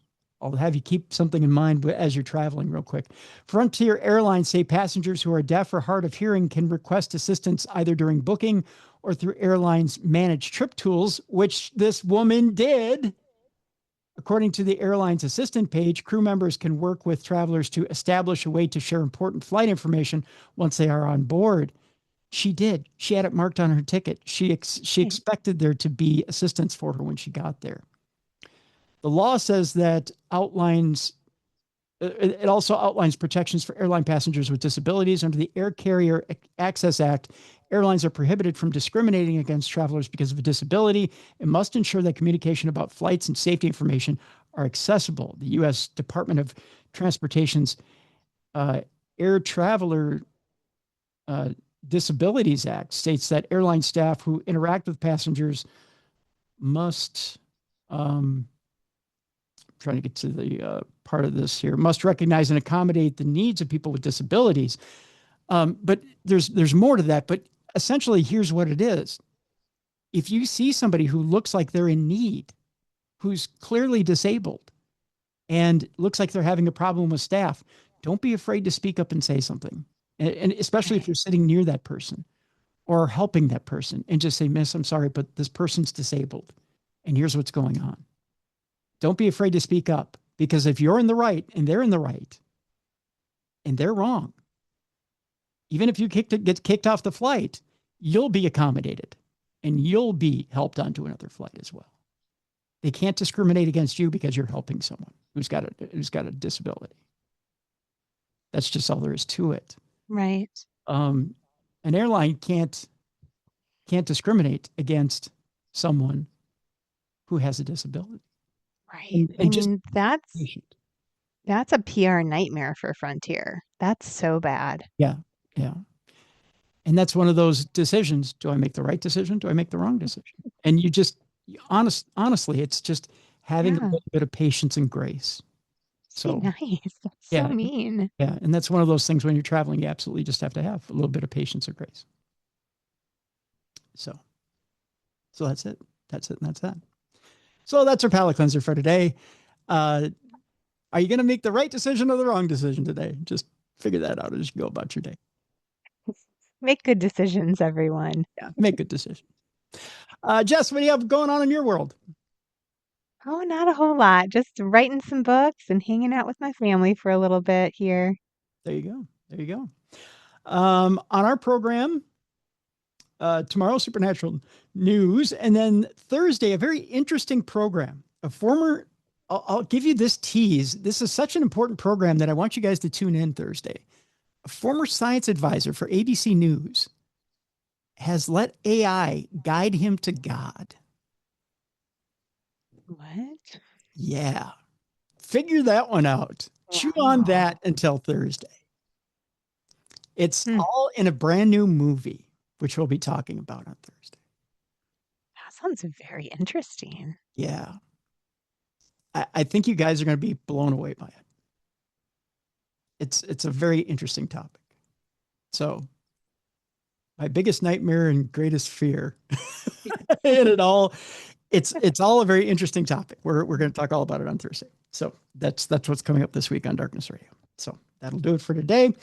have you keep something in mind as you're traveling real quick. Frontier Airlines say passengers who are deaf or hard of hearing can request assistance either during booking or through airlines' managed trip tools, which this woman did. According to the airline's assistant page, crew members can work with travelers to establish a way to share important flight information once they are on board. She did. She had it marked on her ticket. She expected there to be assistance for her when she got there. The law says that it also outlines protections for airline passengers with disabilities. Under the Air Carrier Access Act, airlines are prohibited from discriminating against travelers because of a disability and must ensure that communication about flights and safety information are accessible. The U.S. Department of Transportation's Air Traveler Disabilities Act states that airline staff who interact with passengers must... trying to get to the part of this here, must recognize and accommodate the needs of people with disabilities. But there's more to that. But essentially, here's what it is. If you see somebody who looks like they're in need, who's clearly disabled, and looks like they're having a problem with staff, don't be afraid to speak up and say something. And especially if you're sitting near that person or helping that person, and just say, "Miss, I'm sorry, but this person's disabled, and here's what's going on." Don't be afraid to speak up, because if you're in the right and they're in the right and they're wrong, even if you get kicked off the flight, you'll be accommodated and you'll be helped onto another flight as well. They can't discriminate against you because you're helping someone who's got a disability. That's just all there is to it. Right. An airline can't discriminate against someone who has a disability. Right. I mean, that's a PR nightmare for Frontier. That's so bad. Yeah. Yeah. And that's one of those decisions. Do I make the right decision? Do I make the wrong decision? And honestly, it's just having a little bit of patience and grace. So nice. That's so mean. Yeah. And that's one of those things when you're traveling, you absolutely just have to have a little bit of patience or grace. So that's it. That's it. And that's that. So that's our palate cleanser for today. Are you going to make the right decision or the wrong decision today? Just figure that out as you go about your day. Make good decisions, everyone. Yeah, make good decisions. Jess, what do you have going on in your world? Oh, not a whole lot. Just writing some books and hanging out with my family for a little bit here. There you go. There you go. On our program, tomorrow, Supernatural News. And then Thursday, a very interesting program. I'll give you this tease. This is such an important program that I want you guys to tune in Thursday. A former science advisor for ABC News has let AI guide him to God. What? Yeah. Figure that one out. Wow. Chew on that until Thursday. It's all in a brand new movie, which we'll be talking about on Thursday. That sounds very interesting. Yeah. I think you guys are going to be blown away by it. It's a very interesting topic. So my biggest nightmare and greatest fear and it's all a very interesting topic. We're going to talk all about it on Thursday. So that's what's coming up this week on Darkness Radio. So that'll do it for today.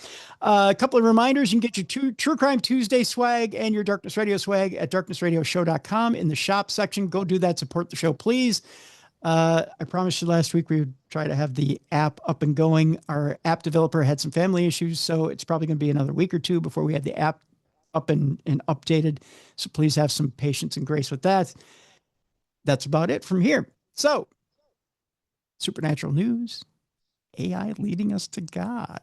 A couple of reminders. You can get your True Crime Tuesday swag and your Darkness Radio swag at darknessradioshow.com in the shop section. Go do that. Support the show, please. I promised you last week we would try to have the app up and going. Our app developer had some family issues, so it's probably going to be another week or two before we have the app up and updated. So please have some patience and grace with that. That's about it from here. So, Supernatural News, AI leading us to God.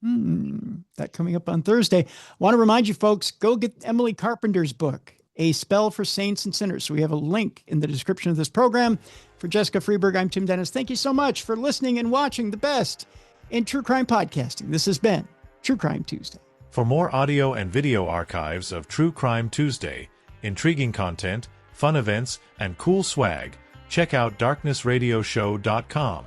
That coming up on Thursday. I want to remind you folks, go get Emily Carpenter's book, A Spell for Saints and Sinners. So we have a link in the description of this program. For Jessica Freeberg, I'm Tim Dennis. Thank you so much for listening and watching the best in true crime podcasting. This has been True Crime Tuesday. For more audio and video archives of True Crime Tuesday, intriguing content, fun events, and cool swag, check out darknessradioshow.com.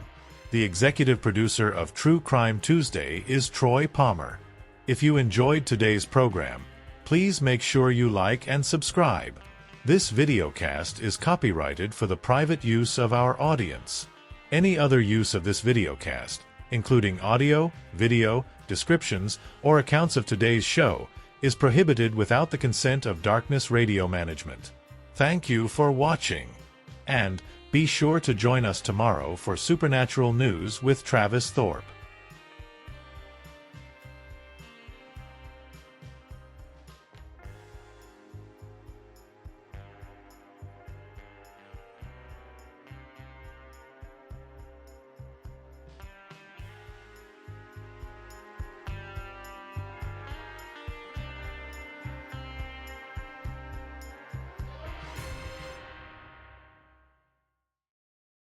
The executive producer of True Crime Tuesday is Troy Palmer. If you enjoyed today's program, please make sure you like and subscribe. This videocast is copyrighted for the private use of our audience. Any other use of this videocast, including audio, video, descriptions, or accounts of today's show, is prohibited without the consent of Darkness Radio Management. Thank you for watching. And be sure to join us tomorrow for Supernatural News with Travis Thorpe.